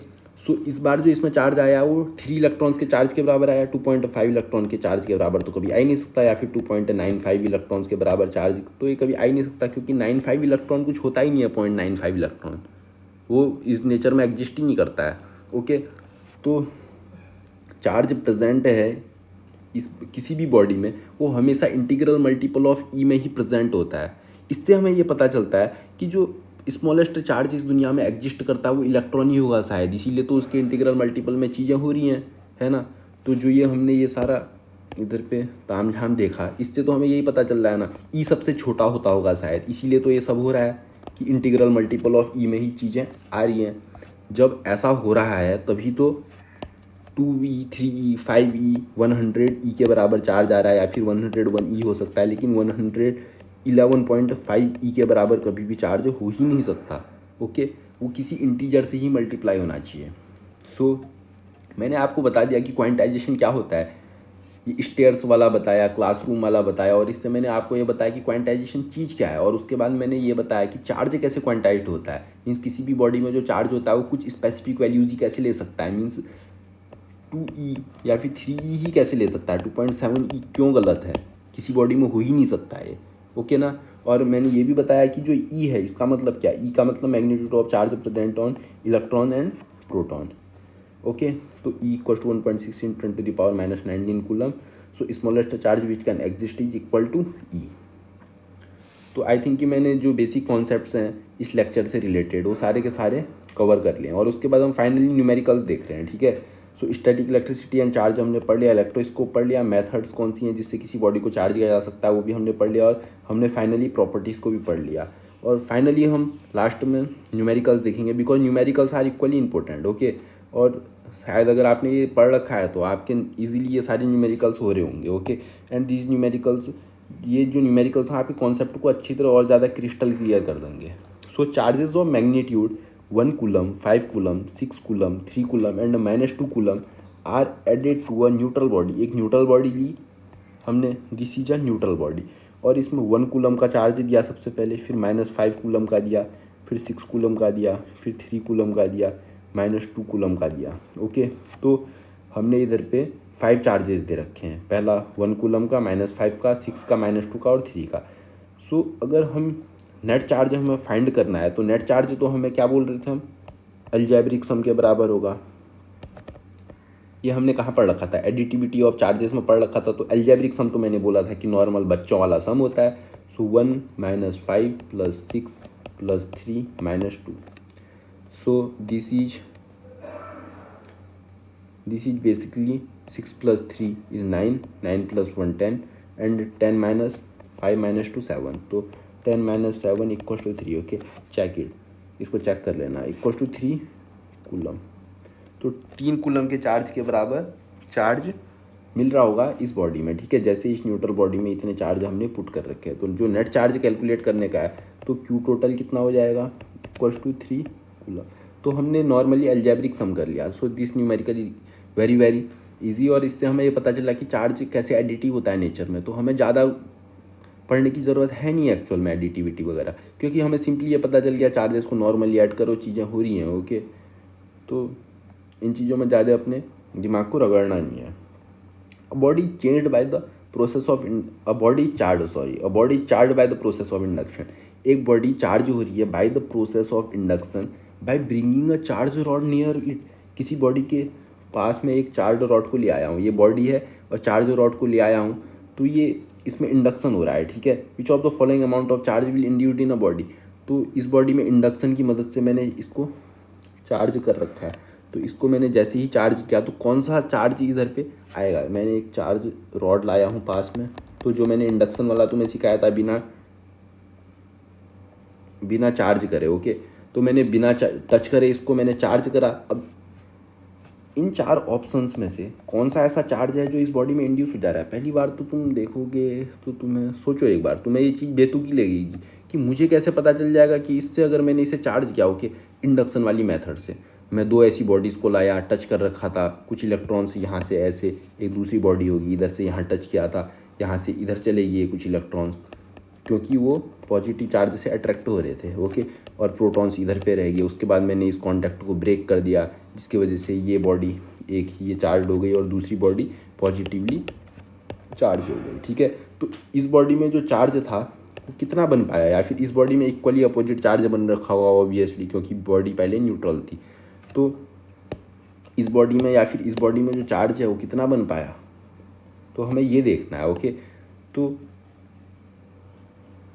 सो इस बार जो इसमें चार्ज आया वो 3 इलेक्ट्रॉन्स के चार्ज के बराबर आया, 2.5 इलेक्ट्रॉन के चार्ज के बराबर तो कभी आ ही नहीं सकता, या फिर 2.95 इलेक्ट्रॉन्स के बराबर चार्ज, तो ये कभी आ ही नहीं सकता, क्योंकि 95 इलेक्ट्रॉन कुछ होता ही नहीं है। 0.95 इलेक्ट्रॉन वो इस नेचर में एग्जिस्ट ही नहीं करता है, ओके। तो चार्ज प्रेजेंट है इस किसी भी बॉडी में वो हमेशा इंटीग्रल मल्टीपल ऑफ ई में ही प्रेजेंट होता है। इससे हमें ये पता चलता है कि जो स्मॉलेस्ट चार्ज इस दुनिया में एग्जिस्ट करता है वो इलेक्ट्रॉन ही होगा शायद, इसीलिए तो उसके इंटीग्रल मल्टीपल में चीज़ें हो रही हैं, है ना। तो जो ये हमने ये सारा इधर पे ताम झाम देखा, इससे तो हमें यही पता चल रहा है ना, ई सबसे छोटा होता होगा शायद, इसीलिए तो ये सब हो रहा है कि इंटीग्रल मल्टीपल ऑफ ई में ही चीज़ें आ रही हैं। जब ऐसा हो रहा है तभी तो 2e 3e 5e 100 ई के बराबर चार्ज आ रहा है, या फिर 101 ई हो सकता है, लेकिन 111.5 ई के बराबर कभी भी चार्ज हो ही नहीं सकता, ओके। वो किसी इंटीजर से ही मल्टीप्लाई होना चाहिए। सो मैंने आपको बता दिया कि क्वांटाइजेशन क्या होता है, ये स्टेयर्स वाला बताया, क्लासरूम वाला बताया, और इससे मैंने आपको ये बताया कि क्वांटाइजेशन चीज़ क्या है, और उसके बाद मैंने ये बताया कि चार्ज कैसे क्वांटाइज्ड होता है। मीन्स किसी भी बॉडी में जो चार्ज होता है वो कुछ स्पेसिफिक वैल्यूज ही कैसे ले सकता है, मीन्स 2e या फिर 3e ही कैसे ले सकता है, 2.7e क्यों गलत है, किसी बॉडी में हो ही नहीं सकता है, ओके ना। और मैंने ये भी बताया कि जो e है इसका मतलब क्या है, e का मतलब magnitude of charge present on electron and proton, okay. तो e equal to 1.6 × 10⁻⁻19 coulomb. So smallest charge which can exist is equal to e। तो आई थिंक कि मैंने जो बेसिक कॉन्सेप्ट्स हैं इस लेक्चर से रिलेटेड वो सारे के सारे कवर कर लिए हैं, और उसके बाद हम फाइनली न्यूमेरिकल्स देख रहे हैं, ठीक है। So static electricity and charge हमने पढ़ लिया, इलेक्ट्रोस्कोप पढ़ लिया, मेथड्स कौन सी हैं जिससे किसी बॉडी को चार्ज किया जा सकता है वो भी हमने पढ़ लिया, और हमने फाइनली प्रॉपर्टीज़ को भी पढ़ लिया। और फाइनली हम लास्ट में न्यूमेरिकल्स देखेंगे, because numericals are equally important, okay. और शायद अगर आपने ये पढ़ रखा है तो आपके ईजिली ये सारे न्यूमेरिकल्स हो रहे होंगे, ओके। एंड दीज न्यूमेरिकल्स, ये जो न्यूमेरिकल्स हैं आपके कॉन्सेप्ट को अच्छी तरह और ज़्यादा क्रिस्टल क्लियर कर देंगे। So charges of magnitude 1 coulomb, 5 coulomb, 6 coulomb, 3 coulomb and -2 coulomb are added to a neutral body. एक न्यूट्रल बॉडी ली हमने, this is a neutral body, और इसमें 1 कूलम का चार्ज दिया सबसे पहले, फिर -5 कूलम का दिया, फिर 6 कूलम का दिया, फिर 3 कूलम का दिया, -2 कूलम का दिया, ओके। तो हमने इधर पे 5 चार्जेस दे रखे हैं, पहला 1 कूलम का, -5 का, 6 का, -2 का और 3 का। सो अगर हम नेट चार्ज हमें फाइंड करना है तो नेट चार्ज तो हमें क्या बोल रहे थे हम, अलजेब्रिक सम के बराबर होगा। ये हमने कहाँ पढ़ रखा था, एडिटिविटी ऑफ चार्जेस में पढ़ रखा था। तो अलजेब्रिक सम तो मैंने बोला था कि नॉर्मल बच्चों वाला सम होता है। सो 1 - 5 + 6 + 3 -2। सो this is basically 6 + 3 is 9, 9 + 1 10 and 10 - 5 - 2 7। तो 10 - 7 = 3, ओके। चेक इट, इसको चेक कर लेना, = 3 कूलम। तो 3 कूलम के चार्ज के बराबर चार्ज मिल रहा होगा इस बॉडी में, ठीक है। जैसे इस न्यूट्रल बॉडी में इतने चार्ज हमने पुट कर रखे हैं, तो जो नेट चार्ज कैलकुलेट करने का है तो Q टोटल कितना हो जाएगा, = 3 कूलम। तो हमने नॉर्मली अलजेब्रिक सम कर लिया। So this numerically very very easy, और इससे हमें ये पता चला कि चार्ज कैसे एडिटिव होता है नेचर में। तो हमें ज़्यादा पढ़ने की ज़रूरत है नहीं एक्चुअल में एडिटिविटी वगैरह, क्योंकि हमें सिंपली ये पता चल गया चार्जेस को नॉर्मली ऐड करो, चीज़ें हो रही हैं, ओके। तो इन चीज़ों में ज़्यादा अपने दिमाग को रगड़ना नहीं है। A body changed by the process of a body charge by the process of induction. एक बॉडी चार्ज हो रही है by the process of induction by bringing a charge rod near it. किसी बॉडी के पास में एक चार्ज रॉड को ले आया हूँ, ये बॉडी है और चार्ज रॉड को ले आया हूँ, तो ये इसमें इंडक्शन हो रहा है, ठीक है। Which of the following amount of charge will induced in a body. तो इस बॉडी में इंडक्शन की मदद से मैंने इसको चार्ज कर रखा है, तो इसको मैंने जैसे ही चार्ज किया तो कौन सा चार्ज इधर पे आएगा। मैंने एक चार्ज रॉड लाया हूँ पास में, तो जो मैंने इंडक्शन वाला तुम्हें सिखाया था बिना चार्ज करे, ओके, तो मैंने बिना टच करे इसको मैंने चार्ज करा। अब इन 4 ऑप्शंस में से कौन सा ऐसा चार्ज है जो इस बॉडी में इंड्यूस हो जा रहा है। पहली बार तो तुम देखोगे तो तुम्हें सोचो एक बार, तुम्हें ये चीज़ बेतुकी लगेगी कि मुझे कैसे पता चल जाएगा कि इससे अगर मैंने इसे चार्ज किया, ओके, इंडक्शन वाली मेथड से मैं 2 ऐसी बॉडीज़ को लाया, टच कर रखा था, कुछ इलेक्ट्रॉन्स यहाँ से ऐसे, एक दूसरी बॉडी होगी इधर से यहाँ टच किया था, यहाँ से इधर चले गए कुछ इलेक्ट्रॉन्स, क्योंकि वो पॉजिटिव चार्ज से अट्रैक्ट हो रहे थे, ओके, और प्रोटॉन्स इधर पे रह गए। उसके बाद मैंने इस कॉन्टैक्ट को ब्रेक कर दिया, जिसकी वजह से ये बॉडी एक ये चार्ज हो गई और दूसरी बॉडी पॉजिटिवली चार्ज हो गई, ठीक है। तो इस बॉडी में जो चार्ज था वो कितना बन पाया, या फिर इस बॉडी में इक्वली अपोजिट चार्ज बन रखा हुआ ऑब्वियसली, क्योंकि बॉडी पहले न्यूट्रल थी। तो इस बॉडी में या फिर इस बॉडी में जो चार्ज है वो कितना बन पाया, तो हमें ये देखना है, ओके। तो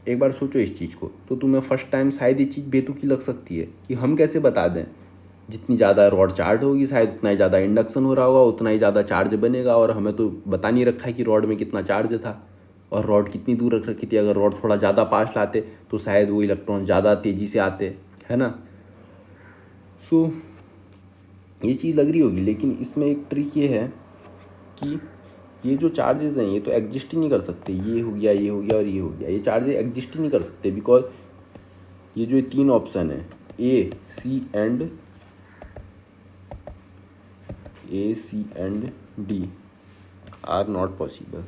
एक बार सोचो इस चीज़ को, तो तुम्हें फर्स्ट टाइम शायद ये चीज़ बेतुकी लग सकती है कि हम कैसे बता दें। जितनी ज़्यादा रॉड चार्ज होगी शायद उतना ही ज़्यादा इंडक्शन हो रहा होगा, उतना ही ज़्यादा चार्ज बनेगा, और हमें तो बता नहीं रखा है कि रॉड में कितना चार्ज था और रॉड कितनी दूर रख रखी थी। अगर रॉड थोड़ा ज़्यादा पास लाते तो शायद वो इलेक्ट्रॉन ज़्यादा तेज़ी से आते, है ना। सो ये चीज़ लग रही होगी, लेकिन इसमें एक ट्रिक ये है कि ये जो चार्जेस हैं ये तो एग्जिस्ट ही नहीं कर सकते। ये हो गया, ये हो गया और ये हो गया, ये चार्जेस एग्जिस्ट ही नहीं कर सकते, बिकॉज ये जो 3 ऑप्शन है A C and D are not possible.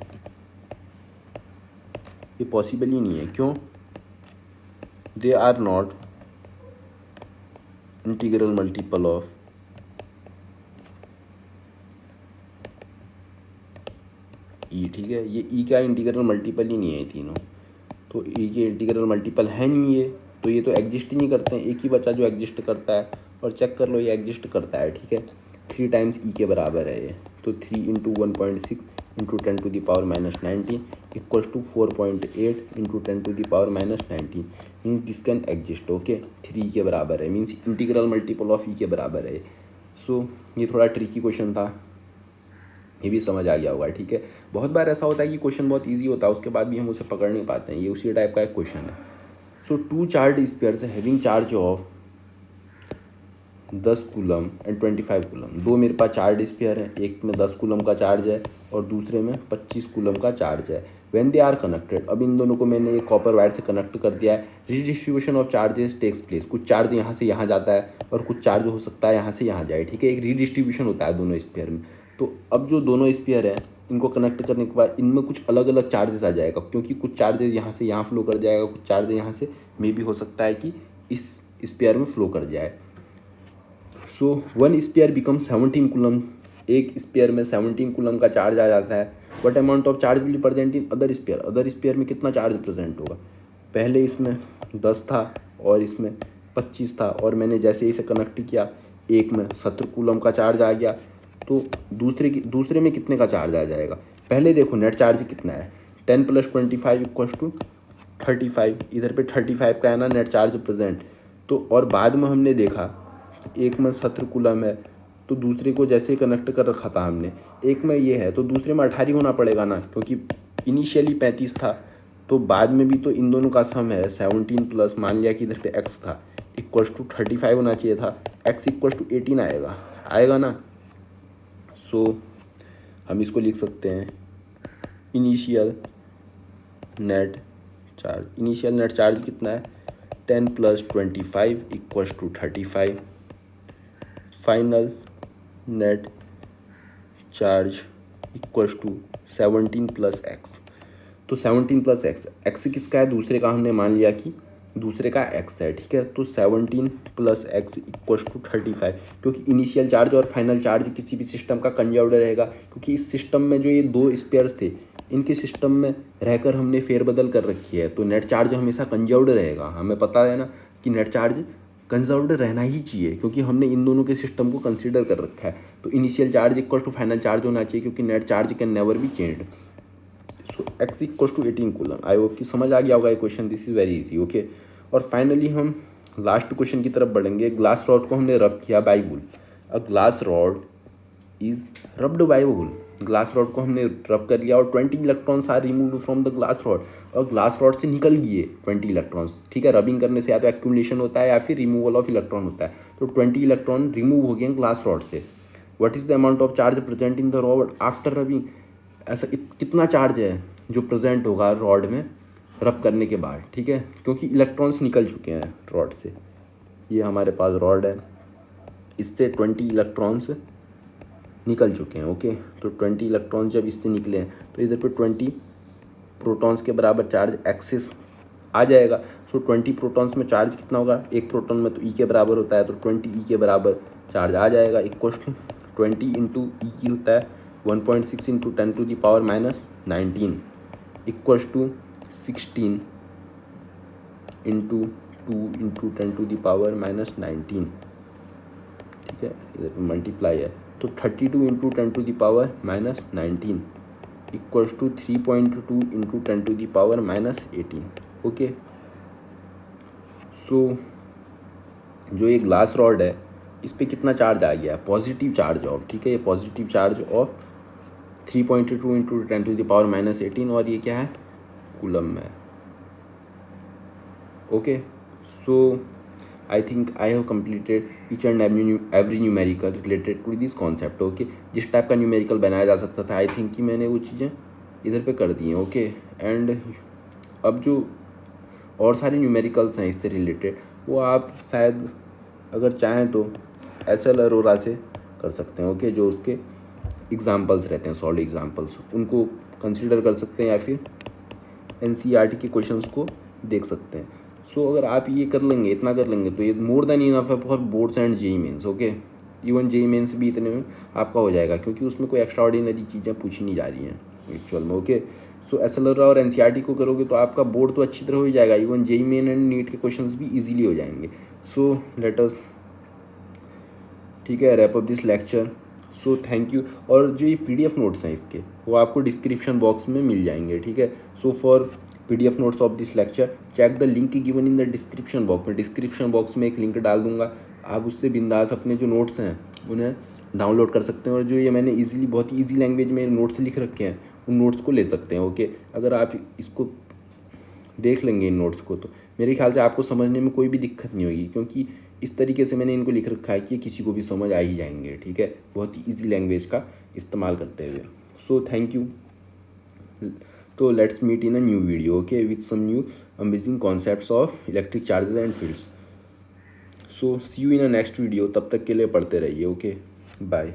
ये पॉसिबल ही नहीं है। क्यों? They are not integral multiple of e, ठीक है। ये ई का इंटीग्रल मल्टीपल ही नहीं है ये तीनों, तो ई के इंटीग्रल मल्टीपल है नहीं ये, तो ये तो एग्जिस्ट ही नहीं करते हैं। एक ही बचा जो एग्जिस्ट करता है, और चेक कर लो ये एग्जिस्ट करता है, ठीक है। 3 टाइम्स ई के बराबर है ये, तो 3 × 1.6 × 10⁻19 equals to 4.8 × 10⁻19 means this can exist, okay. 3 के बराबर है, means integral multiple of e के बराबर है। सो ये थोड़ा ट्रिकी क्वेश्चन था, ये भी समझ आ गया होगा, ठीक है। बहुत बार ऐसा होता है कि क्वेश्चन बहुत इजी होता है, उसके बाद भी हम उसे पकड़ नहीं पाते हैं। ये उसी टाइप का एक क्वेश्चन है। So 2 charge spheres having charge of 10 coulomb and 25 coulomb. 2 मेरे पास चार्ज स्पेयर है, एक में 10 कूलम का चार्ज है और दूसरे में 25 कूलम का चार्ज है। व्हेन दे आर कनेक्टेड, अब इन दोनों को मैंने एक कॉपर वायर से कनेक्ट कर दिया है। Redistribution of charges takes place, कुछ चार्ज यहाँ से यहाँ जाता है और कुछ चार्ज हो सकता है यहाँ से यहाँ जाए, ठीक है। एक रीडिस्ट्रीब्यूशन होता है दोनों स्पेयर में। तो अब जो दोनों स्पेयर हैं इनको कनेक्ट करने के बाद इनमें कुछ अलग अलग चार्जेस आ जाएगा, क्योंकि कुछ चार्जेस यहाँ से यहाँ फ्लो कर जाएगा, कुछ चार्जेस यहाँ से मे भी हो सकता है कि इस स्पेयर में फ्लो कर जाए। सो 1 स्पेयर बिकम 17 कूलम, एक स्पेयर में 17 कूलम का चार्ज आ जाता है। What amount of charge will present in other sphere, other sphere में कितना चार्ज प्रेजेंट होगा। पहले इसमें 10 था और इसमें 25 था, और मैंने जैसे इसे कनेक्ट किया एक में 17 कूलम का चार्ज आ गया, तो दूसरे में कितने का चार्ज आ जाएगा। पहले देखो नेट चार्ज कितना है, 10 + 25 = 35, इधर पे 35 का है ना नेट चार्ज प्रेजेंट। तो और बाद में हमने देखा कि एक में 17 कूलम है, तो दूसरे को जैसे कनेक्ट कर रखा था हमने, एक में ये है तो दूसरे में 18 होना पड़ेगा ना, क्योंकि इनिशियली 35 था, तो बाद में भी तो इन दोनों का सम है 17 प्लस मान लिया कि इधर पे x था = 35 होना चाहिए था, x = 18 आएगा ना। सो हम इसको लिख सकते हैं इनिशियल नेट चार्ज कितना है 10 + 25 = 35, फाइनल नेट चार्ज = 17 + x। तो 17 + x किसका है, दूसरे का हमने मान लिया कि दूसरे का x है, ठीक है। तो 17 + x = 35, क्योंकि इनिशियल चार्ज और फाइनल चार्ज किसी भी सिस्टम का कंजर्व्ड रहेगा, क्योंकि इस सिस्टम में जो ये दो स्पेयर्स थे इनके सिस्टम में रहकर हमने फेरबदल कर रखी है, तो नेट चार्ज हमेशा कंजर्व्ड रहेगा। हमें पता है ना कि नेट चार्ज कंजर्व्ड रहना ही चाहिए, क्योंकि हमने इन दोनों के सिस्टम को कंसिडर कर रखा है। तो इनिशियल चार्ज = फाइनल चार्ज होना चाहिए, क्योंकि net charge can never be changed. So x = 18 coulomb. I hope कि समझ आ गया होगा ये क्वेश्चन। This is very easy, okay. और फाइनली हम लास्ट क्वेश्चन की तरफ बढ़ेंगे। ग्लास रॉड को हमने रब किया by wool. A glass rod is rubbed by wool. Glass rod को हमने रब कर लिया और 20 electrons are removed from the glass rod, और ग्लास रॉड से निकल गए 20 इलेक्ट्रॉन्स, ठीक है। रबिंग करने से या तो एक्यूमुलेशन होता है या फिर रिमूवल ऑफ इलेक्ट्रॉन होता है। तो 20 इलेक्ट्रॉन रिमूव हो गए ग्लास रॉड से। What is the amount of charge present in the rod after rubbing. ऐसा कितना चार्ज है जो प्रेजेंट होगा रॉड में रब करने के बाद, ठीक है, क्योंकि इलेक्ट्रॉन्स निकल चुके हैं रॉड से। ये हमारे पास रॉड है, इससे 20 इलेक्ट्रॉन्स निकल चुके हैं, ओके। तो 20 इलेक्ट्रॉन्स जब इससे निकले हैं तो इधर पे 20 प्रोटॉन्स के बराबर चार्ज एक्सेस आ जाएगा। सो 20 प्रोटॉन्स में चार्ज कितना होगा, एक प्रोटॉन में तो ई के बराबर होता है, तो 20 ई के बराबर चार्ज आ जाएगा। इक्वल टू 20 इंटू ई की होता है 1.6 into 10⁻⁻19 equals to 16 into 2 into 10⁻⁻19, ठीक है। इधर पे मल्टीप्लाई है तो 32 into 10⁻⁻19 equals to 3.2 into 10⁻⁻18, okay. So जो ये ग्लास रॉड है इस पर कितना चार्ज आ गया, पॉजिटिव चार्ज ऑफ, ठीक है। ये पॉजिटिव चार्ज ऑफ 3.2 इंटू 10⁻⁻18, और ये क्या है, कूलम में, okay. So I think I have completed each and every numerical related to this concept, okay. जिस टाइप का न्यूमेरिकल बनाया जा सकता था आई थिंक कि मैंने वो चीज़ें इधर पे कर दी हैं, ओके। एंड अब जो और सारे न्यूमेरिकल्स हैं इससे रिलेटेड वो आप शायद अगर चाहें तो SL अरोरा से कर सकते हैं, ओके। जो उसके एग्जाम्पल्स रहते हैं, सॉलिड एग्जाम्पल्स, उनको कंसिडर कर सकते हैं, या फिर NCERT के क्वेश्चंस को देख सकते हैं। सो अगर आप ये कर लेंगे, इतना कर लेंगे, तो ये मोर देन इनफ है for boards and JEE mains, okay. Even JEE mains भी इतने में आपका हो जाएगा, क्योंकि उसमें कोई एक्स्ट्रा ऑर्डिनरी चीज़ें पूछी नहीं जा रही हैं एक्चुअल में, ओके। सो SL और NCERT को करोगे तो आपका बोर्ड तो अच्छी तरह हो ही जाएगा, even JEE main and NEET के क्वेश्चंस भी ईजिली हो जाएंगे। सो लेट अस, ठीक है, wrap up this lecture. So thank you. और जो ये PDF नोट्स हैं इसके वो आपको डिस्क्रिप्शन बॉक्स में मिल जाएंगे, ठीक है। So for PDF notes of this lecture check the link given in the description box में। डिस्क्रिप्शन बॉक्स में एक लिंक डाल दूंगा, आप उससे बिंदास अपने जो नोट्स हैं उन्हें डाउनलोड कर सकते हैं, और जो ये मैंने ईजिली, बहुत ही ईजी लैंग्वेज में नोट्स लिख रखे हैं उन नोट्स को ले सकते हैं, ओके। अगर आप इसको देख लेंगे इन नोट्स को तो मेरे ख्याल से आपको समझने में कोई भी दिक्कत नहीं होगी, क्योंकि इस तरीके से मैंने इनको लिख रखा है कि किसी को भी समझ आ ही जाएंगे, ठीक है, बहुत ही ईजी लैंग्वेज का इस्तेमाल करते हुए। So thank you. तो let's meet in a new video, okay, with some new amazing concepts of electric charges and fields. So see you in a next video. तब तक के लिए पढ़ते रहिए, ओके, बाय।